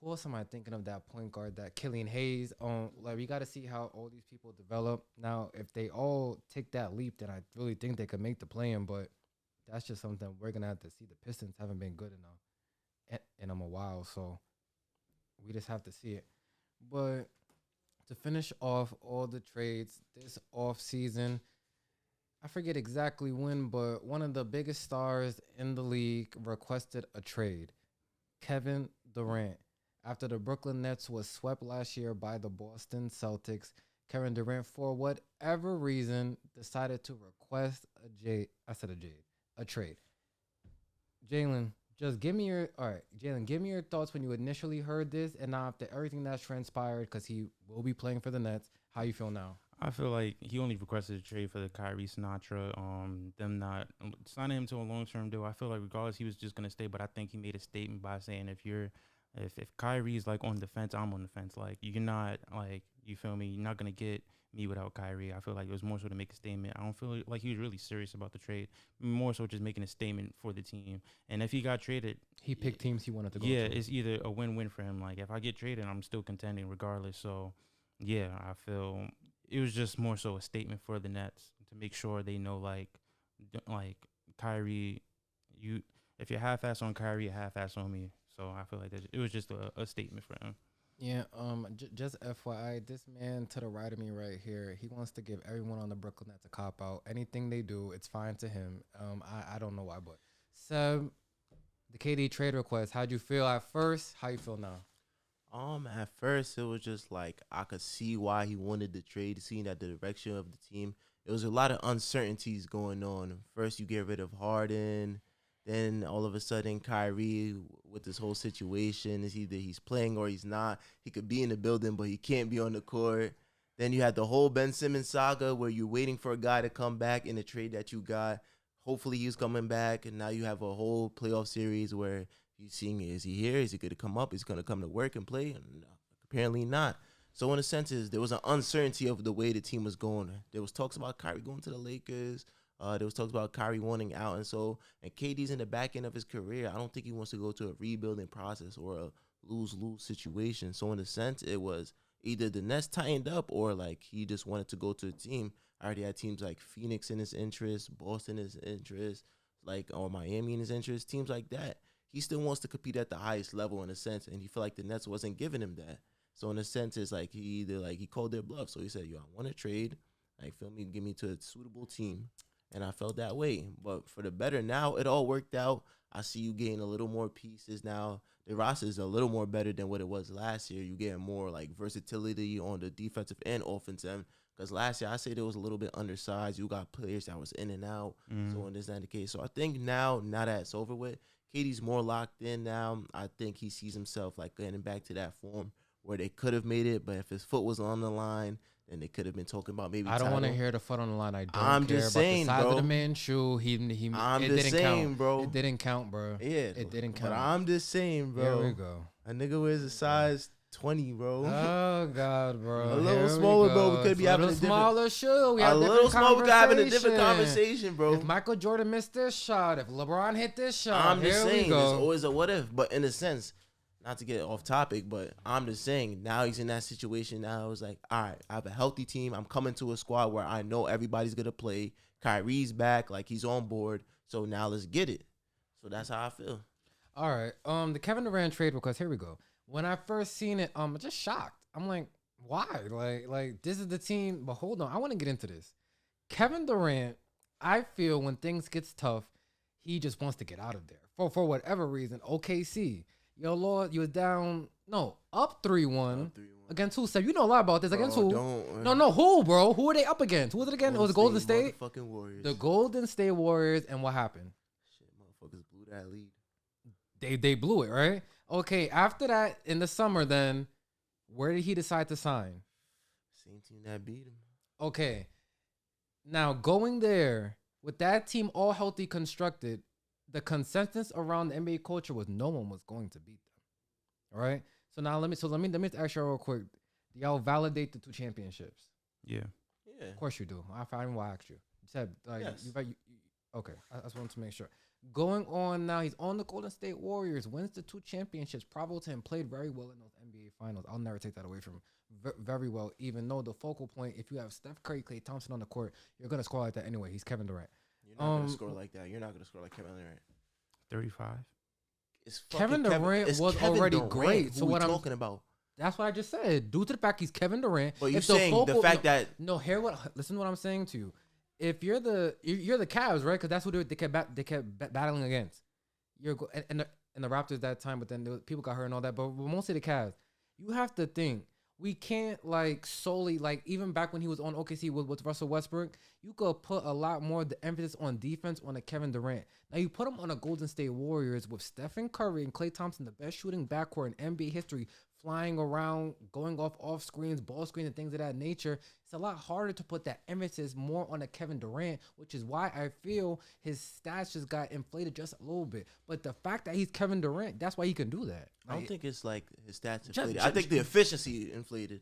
who else am I thinking of that point guard, that Killian Hayes? Like we got to see how all these people develop. Now, if they all take that leap, then I really think they could make the play-in. But that's just something we're gonna have to see. The Pistons haven't been good enough in them a while, so we just have to see it. But to finish off all the trades this off season, I forget exactly when, but one of the biggest stars in the league requested a trade. Kevin Durant. After the Brooklyn Nets was swept last year by the Boston Celtics, Kevin Durant, for whatever reason, decided to request a trade. Jalen, just give me your thoughts when you initially heard this, and now after everything that's transpired, because he will be playing for the Nets. How you feel now? I feel like he only requested a trade for the Kyrie Sinatra. Them not signing him to a long-term deal. I feel like regardless, he was just gonna stay. But I think he made a statement by saying if Kyrie's like on the fence, I'm on the fence. Like you're not like, you feel me? You're not gonna get me without Kyrie. I feel like it was more so to make a statement. I don't feel like he was really serious about the trade. More so just making a statement for the team. And if he got traded, he picked teams he wanted to go yeah, to. it's either a win-win for him. Like if I get traded, I'm still contending regardless. So yeah, I feel it was just more so a statement for the Nets to make sure they know like Kyrie, if you're half-ass on Kyrie, you're half-ass on me. So I feel like it was just a statement for him. Yeah, just FYI, this man to the right of me right here, he wants to give everyone on the Brooklyn Nets a cop out. Anything they do, it's fine to him. I don't know why, but Seb, the KD trade request, how'd you feel at first? How you feel now? At first it was just like I could see why he wanted the trade, seeing that the direction of the team. It was a lot of uncertainties going on. First, you get rid of Harden. Then all of a sudden, Kyrie, with this whole situation, is either he's playing or he's not. He could be in the building, but he can't be on the court. Then you had the whole Ben Simmons saga where you're waiting for a guy to come back in the trade that you got. Hopefully he's coming back, and now you have a whole playoff series where you're seeing, is he here? Is he going to come up? Is he going to come to work and play? And apparently not. So in a sense, there was an uncertainty of the way the team was going. There was talks about Kyrie going to the Lakers. There was talks about Kyrie wanting out, and KD's in the back end of his career. I don't think he wants to go to a rebuilding process or a lose-lose situation. So in a sense, it was either the Nets tightened up or like he just wanted to go to a team. I already had teams like Phoenix in his interest, Boston in his interest, or Miami in his interest, teams like that. He still wants to compete at the highest level in a sense, and he felt like the Nets wasn't giving him that. So in a sense, it's like he called their bluff. So he said, "Yo, I want to trade. Like, feel me, give me to a suitable team." And I felt that way. But for the better, now it all worked out. I see you getting a little more pieces now. The roster is a little more better than what it was last year. You getting more like versatility on the defensive and offensive end. Because last year, I say it was a little bit undersized. You got players that was in and out. So when this is not the case. So I think now that it's over with, KD's more locked in now. I think he sees himself like getting back to that form where they could have made it. But if his foot was on the line, and they could have been talking about maybe. I don't want to hear the foot on the line. I'm care just about saying, the size bro. of the man's shoe. I'm it just didn't saying, count. bro. It didn't count, bro. Yeah, it didn't count. But I'm just saying, bro. Here we go. A nigga wears a size 20, bro. Oh God, bro. A little smaller, bro. We could be having a smaller shoe. A little smaller. We could having a different conversation, bro. If Michael Jordan missed this shot, if LeBron hit this shot, I'm just saying, there's go. always a what if. But in a sense, not to get off topic, but I'm just saying now he's in that situation. Now it's like, all right, I have a healthy team. I'm coming to a squad where I know everybody's gonna play. Kyrie's back, like he's on board. So now let's get it. So that's how I feel. All right. The Kevin Durant trade request. Here we go. When I first seen it, I'm just shocked. I'm like, why? Like this is the team. But hold on, I want to get into this. Kevin Durant, I feel when things gets tough, he just wants to get out of there for whatever reason. OKC. Yo, Lord, you was up 3-1 against who? You know a lot about this. Against who? No, who, bro? Who are they up against? Who was it again? It was the Golden State. Motherfucking Warriors. The Golden State Warriors, and what happened? Shit, motherfuckers blew that lead. They blew it, right? Okay, after that, in the summer, then, where did he decide to sign? Same team that beat him. Okay. Now, going there, with that team all healthy constructed, the consensus around the NBA culture was no one was going to beat them. All right. So now let me ask you real quick. Do y'all validate the 2 championships? Yeah. Yeah. Of course you do. I didn't want to ask you. You said yes. Okay, I just wanted to make sure. Going on now, he's on the Golden State Warriors, wins the 2 championships. Bravo to him, played very well in those NBA Finals. I'll never take that away from him. Very well, even though the focal point, if you have Steph Curry, Klay Thompson on the court, you're going to score like that anyway. He's Kevin Durant. You're not gonna score like that. You're not gonna score like Kevin Durant. 35. It's Kevin Durant was Kevin already Durant. great. So Who what we I'm talking about? That's what I just said. Due to the fact he's Kevin Durant. But you're if saying the fact that listen to what I'm saying to you. If you're the Cavs, right? Because that's what they kept battling against. And the Raptors that time, but then people got hurt and all that. But mostly the Cavs. You have to think. We can't solely even back when he was on OKC with Russell Westbrook, you could put a lot more the emphasis on defense on a Kevin Durant. Now you put him on a Golden State Warriors with Stephen Curry and Klay Thompson, the best shooting backcourt in NBA history, flying around, going off screens, ball screens, and things of that nature. It's a lot harder to put that emphasis more on a Kevin Durant, which is why I feel his stats just got inflated just a little bit. But the fact that he's Kevin Durant, that's why he can do that. I don't think it's like his stats inflated. I think the efficiency inflated.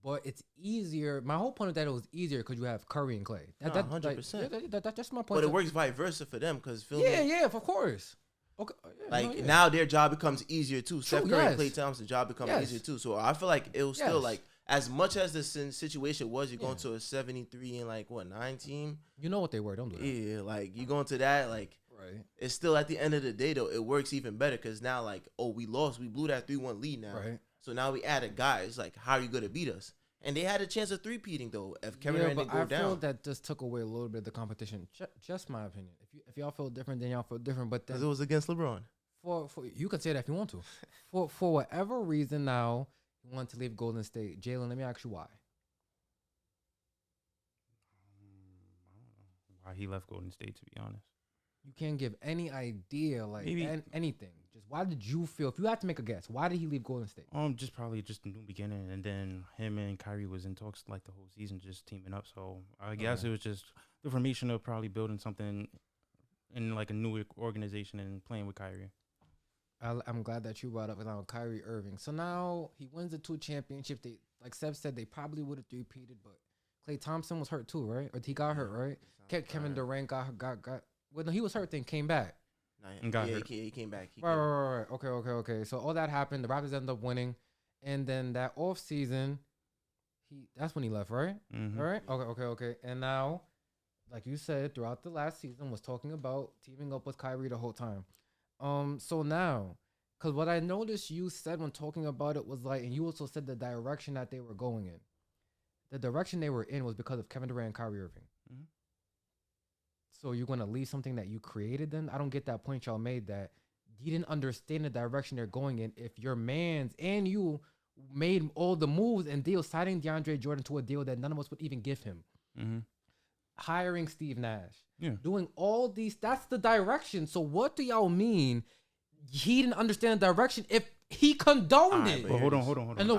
But it's easier. My whole point is that it was easier because you have Curry and Klay. 100%. That's my point. But it works vice versa for them because yeah, of course. Okay, now their job becomes easier too. Steph Curry and Klay Thompson's job becomes easier too. So I feel like it was still as much as the situation was, you're going to a 73 and 9 team. You know what they were, don't do that. Yeah, you going to that right. It's still at the end of the day though, it works even better because now we lost, we blew that 3-1 lead now. Right. So now we add a guy. It's how are you gonna beat us? And they had a chance of 3-peating though. If Kevin Durant didn't go down, I feel that just took away a little bit of the competition. Just my opinion. If y'all feel different, then y'all feel different. But then because it was against LeBron. For you can say that if you want to. For whatever reason now you want to leave Golden State. Jalen, let me ask you why. Why he left Golden State, to be honest. You can't give any idea, anything. Just why did you feel? If you had to make a guess, why did he leave Golden State? Just probably just a new beginning, and then him and Kyrie was in talks the whole season, just teaming up. So I guess it was just the formation of probably building something in a new organization and playing with Kyrie. I'm glad that you brought up Kyrie Irving. So now he wins the 2 championships. They, like Seb said, they probably would have 3-peated, but Klay Thompson was hurt too, right? Or he got hurt, right? Kevin Durant got. Well, no, he was hurt, then came back. And got hurt. He came back. Right. Okay. So all that happened. The Raptors ended up winning. And then that off season, that's when he left, right? Mm-hmm. All right? Okay. And now, like you said, throughout the last season, was talking about teaming up with Kyrie the whole time. So now, because what I noticed you said when talking about it was and you also said the direction that they were going in. The direction they were in was because of Kevin Durant and Kyrie Irving. Mm-hmm. So you're going to leave something that you created then? I don't get that point y'all made that he didn't understand the direction they're going in. If your mans and you made all the moves and deals, signing DeAndre Jordan to a deal that none of us would even give him. Mm-hmm. Hiring Steve Nash. Yeah. Doing all these, that's the direction. So what do y'all mean he didn't understand the direction if he condoned it? Well, hold on. And go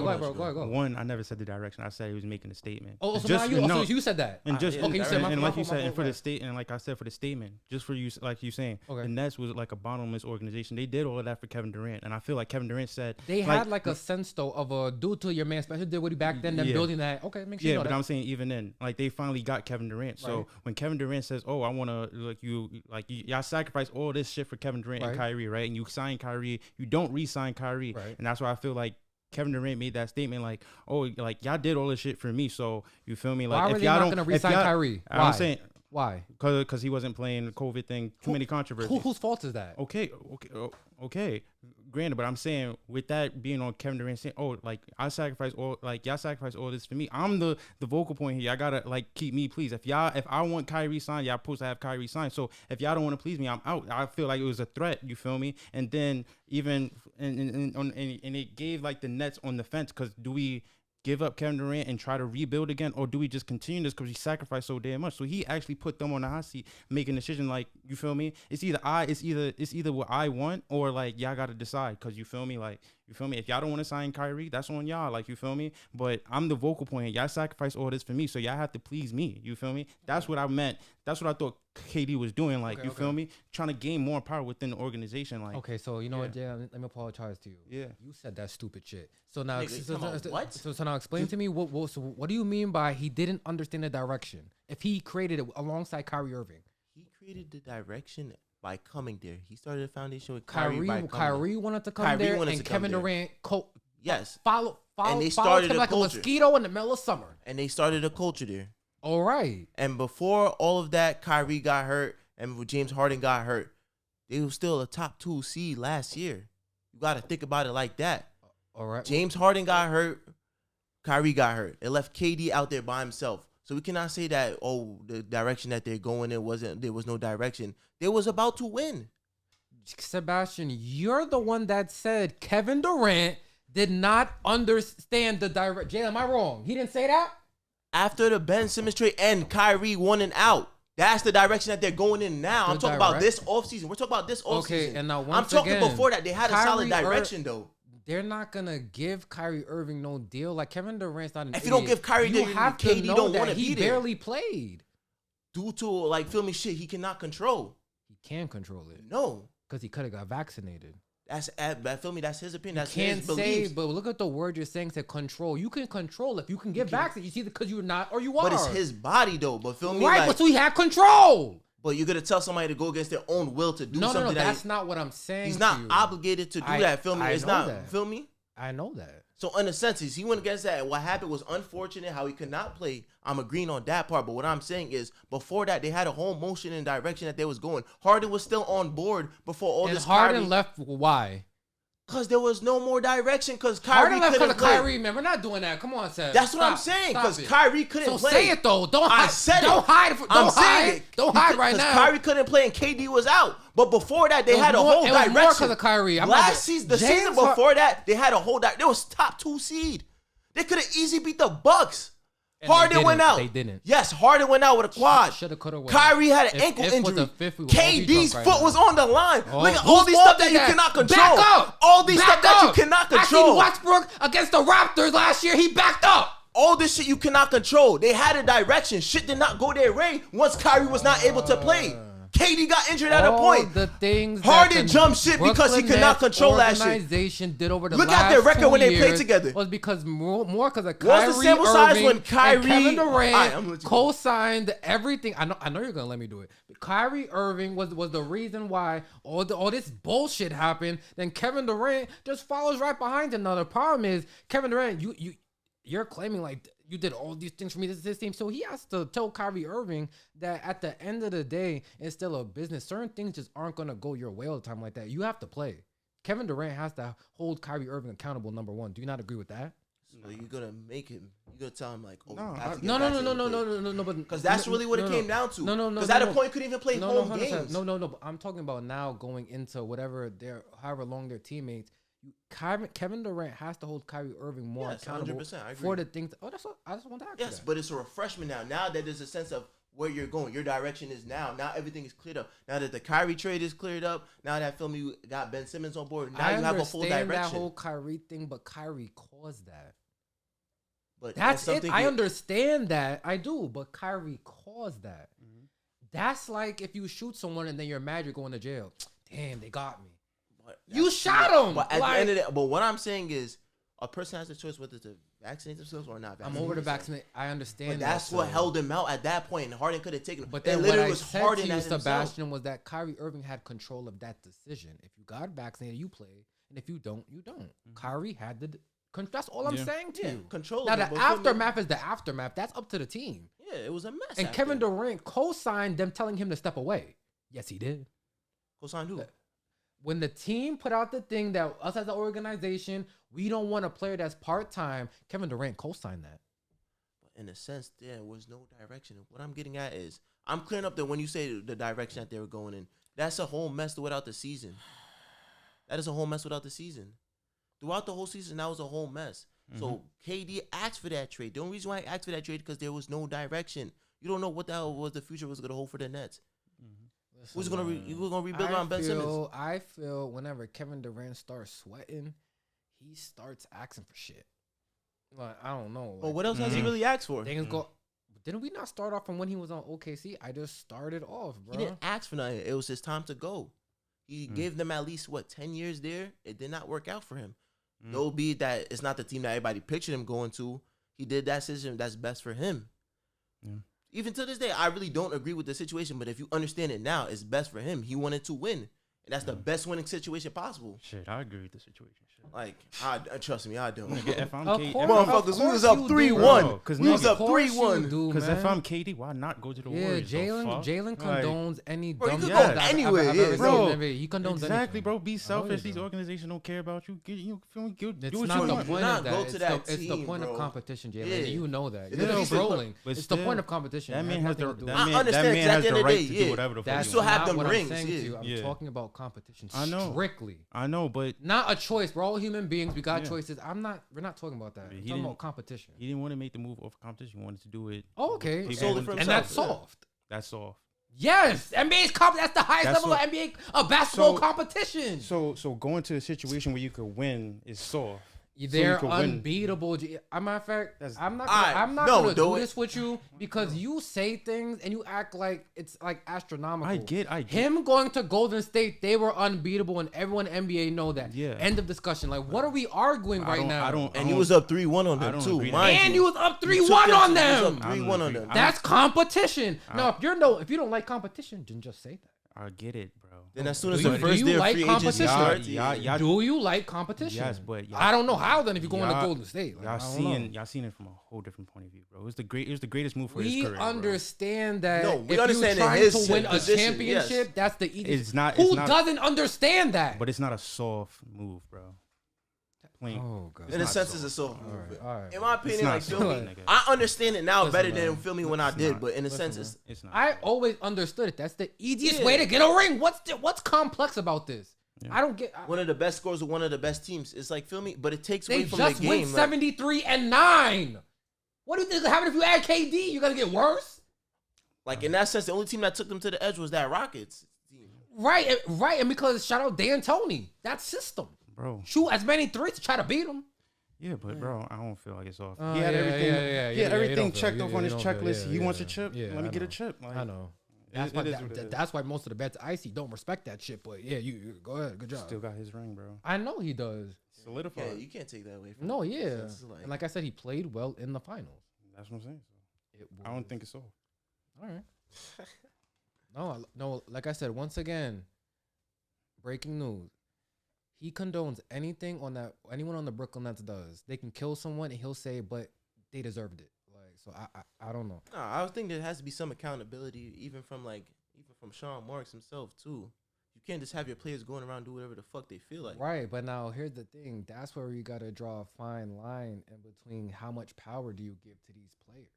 ahead. One, I never said the direction. I said he was making a statement. Oh, so now you said that. And just okay, you said and like you said, and for the state, and like I said for the statement, just for you, like you saying, the Nets was a bottomless organization. They did all of that for Kevin Durant, and I feel like Kevin Durant said they had a sense though of a due to your man Spencer did what he back then, building that. Okay, make sure you know but that. I'm saying even then, they finally got Kevin Durant. So when Kevin Durant says, "Oh, I want to y'all sacrifice all this shit for Kevin Durant and Kyrie, right?" And you sign Kyrie, you don't re-sign Kyrie. Right. And that's why I feel like Kevin Durant made that statement y'all did all this shit for me, so you feel me? Why If were they y'all not don't going to re-sign Kyrie? Why? I'm saying why? Because he wasn't playing the COVID thing. Too many controversies. Whose fault is that? Okay. Granted, but I'm saying with that being on Kevin Durant saying, I sacrifice all, y'all sacrifice all this for me. I'm the vocal point here. Y'all gotta keep me pleased. If I want Kyrie signed, y'all supposed to have Kyrie signed. So if y'all don't want to please me, I'm out. I feel like it was a threat. You feel me? And then even and it gave the Nets on the fence because do we give up Kevin Durant and try to rebuild again, or do we just continue this because he sacrificed so damn much? So he actually put them on the hot seat, making a decision. You feel me? It's either what I want or y'all got to decide because you feel me? You feel me? If y'all don't want to sign Kyrie, that's on y'all. You feel me? But I'm the vocal point. Y'all sacrifice all this for me, so y'all have to please me. You feel me? That's what I meant. That's what I thought KD was doing. Feel me? Trying to gain more power within the organization. Okay, so you know what, Jay? Let me apologize to you. Yeah. You said that stupid shit. So now, what? So now explain to me what do you mean by he didn't understand the direction? if he created it alongside Kyrie Irving. He created the direction by coming there. He started a foundation with Kyrie. Kyrie wanted to come there, and Kevin Durant follow and they started him like a mosquito in the middle of summer. And they started a culture there. All right. And before all of that, Kyrie got hurt, and James Harden got hurt. They were still a top 2 seed last year. You got to think about it like that. All right. James Harden got hurt. Kyrie got hurt. It left KD out there by himself. So we cannot say that, the direction that they're going in there was no direction. They was about to win. Sebastian, you're the one that said Kevin Durant did not understand the direct. Jay, am I wrong? He didn't say that? After the Ben Simmons trade and Kyrie wanting out. That's the direction that they're going in now. I'm talking about this offseason. We're talking about this offseason. Okay, and now I'm talking before that. They had a solid direction, though. They're not going to give Kyrie Irving no deal. Like, Kevin Durant's not an If idiot. you don't give Kyrie you the have to KD know don't that want to he be there. barely played. Due to, shit he cannot control. He can control it. No. Because he could have got vaccinated. That's his opinion. That's can't his beliefs. say, but look at the word you're saying to control. You can control if you can get vaccinated. You see, because you're not or you are. But it's his body, though. But feel me? Right, but so he had control. But you're going to tell somebody to go against their own will to do something. No, that's not what I'm saying. He's not obligated to do that. Feel me? It's not. That. Feel me? I know that. So in a sense, he went against that. And what happened was unfortunate how he could not play. I'm agreeing on that part. But what I'm saying is before that, they had a whole motion and direction that they was going. Harden was still on board before all this. Harden left. Why? Because there was no more direction. Because Kyrie couldn't play. Kyrie, man, we're not doing that. Come on, Seth. That's what I'm saying. Because Kyrie couldn't play. So say it though. Don't hide. I said don't it. Hide. Don't hide. Don't hide right now. Kyrie couldn't play and KD was out. But before that, they had a whole direction. It was more because of Kyrie. The season before that, they had a whole direction. They was top 2 seed. They could have easily beat the Bucks. Harden went out. They didn't. Yes, Harden went out with a quad. Shoulda, coulda, woulda. Kyrie had an ankle injury. KD's foot was on the line. Oh, look at all these stuff that you cannot control. Back up. All these stuff that you cannot control. I seen Westbrook against the Raptors last year. He backed up. All this shit you cannot control. They had a direction. Shit did not go their way once Kyrie was not able to play. KD got injured at a point. The things Harden jumped shit because he could not control that shit. Organization did over the Look last at their record when they played years together. Was because more because of Kyrie What's the sample size Irving when Kyrie and Kevin Durant right, co-signed everything. I know you're gonna let me do it. But Kyrie Irving was the reason why all this bullshit happened. Then Kevin Durant just follows right behind him. Now the problem is Kevin Durant, you're claiming like you did all these things for me. This is his team. So he has to tell Kyrie Irving that at the end of the day, it's still a business. Certain things just aren't going to go your way all the time like that. You have to play. Kevin Durant has to hold Kyrie Irving accountable, number one. Do you not agree with that? So you're going to make him, you're going to tell him like, oh, no. Because that's really what it came down to. No. Because at a point, you couldn't even play home games. No. But I'm talking about now going into whatever however long their teammates. Kevin Durant has to hold Kyrie Irving more accountable 100%, I agree. for the things. I just want to ask Yes, but it's a refreshment now. Now that there's a sense of where you're going, your direction is now. Now everything is cleared up. Now that the Kyrie trade is cleared up, now that you got Ben Simmons on board, now you have a full direction. I understand that whole Kyrie thing, but Kyrie caused that. But that's it. I understand that. I do, but Kyrie caused that. Mm-hmm. That's like if you shoot someone and then you're mad you're going to jail. Damn, they got me. You shot him. But at the end of the day, but what I'm saying is, a person has the choice whether to vaccinate themselves or not. I'm over to vaccinate. I understand. But that's what held him out at that point. And Harden could have taken him. But then what I said to you, Sebastian, was that Kyrie Irving had control of that decision. If you got vaccinated, you play, and if you don't, you don't. Mm-hmm. Kyrie had the. That's all I'm saying to you. Control. Now the aftermath is the aftermath. That's up to the team. Yeah, it was a mess. And Kevin Durant co-signed them telling him to step away. Yes, he did. Co-signed who? When the team put out the thing that us as an organization, we don't want a player that's part-time, Kevin Durant co-signed that. But in a sense, there was no direction. What I'm getting at is, I'm clearing up that when you say the direction that they were going in, that's a whole mess without the season. That is a whole mess without the season. Throughout the whole season, that was a whole mess. Mm-hmm. So KD asked for that trade. The only reason why he asked for that trade because there was no direction. You don't know what the hell was the future was going to hold for the Nets. Mm-hmm. Who's gonna rebuild around Ben Simmons? I feel whenever Kevin Durant starts sweating, he starts asking for shit. Like I don't know. But what else has he really asked for? Things go. Didn't we not start off from when he was on OKC? I just started off, bro. He didn't ask for nothing. It was his time to go. He gave them at least 10 years there. It did not work out for him. Though be that it's not the team that everybody pictured him going to. He did that decision that's best for him. Yeah. Even to this day, I really don't agree with the situation. But if you understand it now, it's best for him. He wanted to win, and that's the best winning situation possible. Shit, I agree with the situation. Shit. Like, trust me, I don't. Nigga, if I'm Of KD, course- Motherfuckers, we was of up course you 3-1. do, bro. We was up Of course you 3-1. do, because if man. I'm KD, why not go to the Yeah, Warriors? Jalen condones any Bro, you dumb could shit go that I've anywhere, ever yeah, seen bro. in the NBA. He condones Exactly, anything. bro. Be selfish. you These do. organizations don't care about you. You feel me? Do It's what not you the want. point Not of that. go It's to the, that it's the team, point bro. of competition, Jalen. Yeah. You know that. It's You're the- still rolling. but It's the still, point of competition. That It man has has the nothing to do that with I man, it. understand, that man 'cause at has the end the of the right day, to yeah. do whatever the fuck That's he still wants. have not them what rings, I'm saying to yeah. you. I'm Yeah. talking about competition I know. strictly. I know, but Not a choice. We're all human beings. We got Yeah. choices. We're not talking about that. He We're talking didn't- about competition. he didn't want to make the move off competition. He wanted to do it. Oh, okay. People Solely wanted for to- And himself, that's yeah. soft. That's off. Yes, that's the highest That's level what- of NBA of basketball So- competition. So going to a situation where you could win is soft. They're could win. unbeatable. As a matter of fact, That's- I'm not Alright, gonna do do it. this with you because you say things and you act like it's like astronomical. I get. Him going to Golden State, they were unbeatable, and everyone in NBA know that. Yeah. End of discussion. Like, what are we arguing right now? And he was up 3-1 on I them don't too. agree to mind that. And you. you was up You 3-1 took on He was them. up 3-1 on them. That's competition. Now, if you don't like competition, then just say that. I get it, bro. Then as soon as Do the you- first do day you of like free agency competition? starts, Y'all- Do you like competition? Yes, but I don't know how then if you're going to y'all- Golden State. Like, I Y'all don't know. seen it from a whole different point of view, bro. It was the greatest move for his We career. bro. understand that No, we if understand you're in trying his to win a position, championship, yes. that's the easiest. It's not. Who It's not, doesn't understand that? But it's not a soft move, bro. Plain. Oh god. in a not sense, it's soft. a soft All move. right, but all right. In my It's opinion, not like feel soft, me, nigga. I understand it now Listen, better man. than feel me when I did. not. But in a Listen, sense, man. it's It's not. I always understood it. That's the easiest Yeah. way to get a ring. What's complex about this? Yeah. I don't get. one of the best scores with one of the best teams. It's like feel me, but it takes They away from just the went game. Like, 73-9. What do you think will happen if you add KD? You're gonna get worse. like in that sense, the only team that took them to the edge was that Rockets team. Right, and because shout out D'Antoni, that system. Bro. Shoot as many threes to try to beat them. Yeah, but bro, I don't feel like it's off. Oh, He had yeah, everything. yeah, He had you everything don't feel- checked you- off you on his don't feel- checklist. yeah, He wants a yeah, chip. yeah, Let me I get a know. chip. Like, I know. That's it why is what it is. that's why most of the bets I see don't respect that shit. But yeah, you go ahead, good job. Still got his ring, bro. I know he does. Solidified. Yeah, you can't take that away from No, him. yeah, It's like- and like I said, he played well in the finals. That's what I'm saying. It I don't was- think it's off. All right. No. Like I said, once again, breaking news. He condones anything on that. Anyone on the Brooklyn Nets does. They can kill someone, and he'll say, "But they deserved it." Like, so I don't know. No, I think there has to be some accountability, even from Sean Marks himself too. You can't just have your players going around and do whatever the fuck they feel like. Right, but now here's the thing. That's where you gotta draw a fine line in between how much power do you give to these players,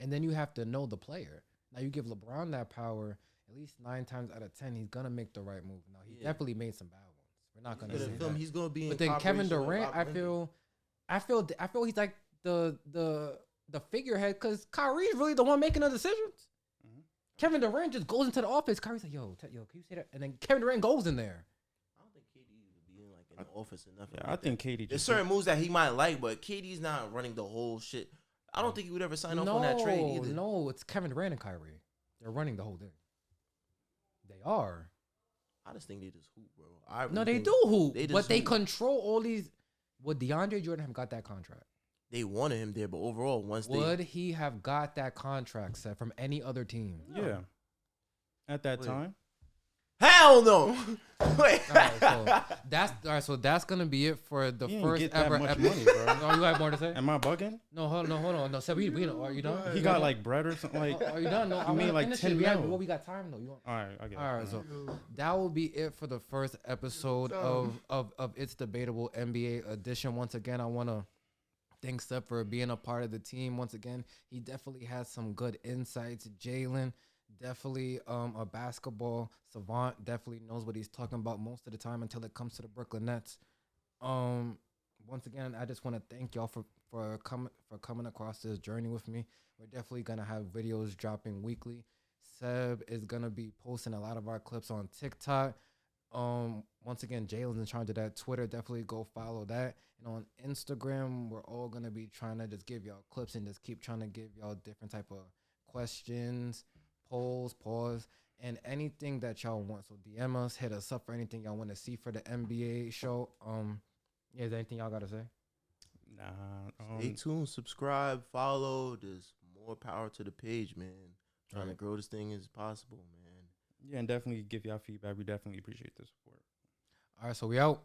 and then you have to know the player. Now you give LeBron that power. At least 9 times out of 10, he's gonna make the right move. Now he Yeah. definitely made some bad ones. We're not gonna But say in film, that. he's gonna be. But in then Kevin cooperation with Durant, Rob I feel he's like the figurehead because Kyrie's really the one making the decisions. Mhm. Kevin Durant just goes into the office. Kyrie's like, yo, can you say that? And then Kevin Durant goes in there. I don't think KD would be in the office enough. Yeah, I think KD. There's Just certain moves that he might like, but KD's not running the whole shit. I don't think he would ever sign off on that trade either. No, it's Kevin Durant and Kyrie. They're running the whole thing. They are. I just think they just hoop, bro. I No, really they think do hoop, they but just they hoop. control all these. Would DeAndre Jordan have got that contract? They wanted him there, but overall, once Would he have got that contract set from any other team? Yeah. At that Wait. time. hell no. Wait. So that's gonna be it for the He didn't first get that ever much episode. money, bro. Oh, you have more to say? Am I bugging? No, hold on. No, Seb, we know. Are you done? He got like bread or something. Like, Are you done? No, You I mean wanna like finish 10 it. mil? We got time though. You want? all right, I get it. All right, so that will be it for the first episode of It's Debatable NBA edition. Once again, I want to thank Seth for being a part of the team. Once again, he definitely has some good insights. Jalen, definitely a basketball savant, definitely knows what he's talking about most of the time until it comes to the Brooklyn Nets. Once again, I just want to thank y'all for coming across this journey with me. We're definitely gonna have videos dropping weekly. Seb is gonna be posting a lot of our clips on TikTok. Once again, Jalen's in charge of that. Twitter, definitely go follow that. And on Instagram, we're all gonna be trying to just give y'all clips and just keep trying to give y'all different type of questions, polls, pause, and anything that y'all want. So DM us, hit us up for anything y'all want to see for the NBA show. Yeah, is there anything y'all gotta say? Nah. Stay tuned, subscribe, follow. There's more power to the page, man. Trying to Right. grow this thing as possible, man. Yeah, and definitely give y'all feedback. We definitely appreciate the support. All right, so we out.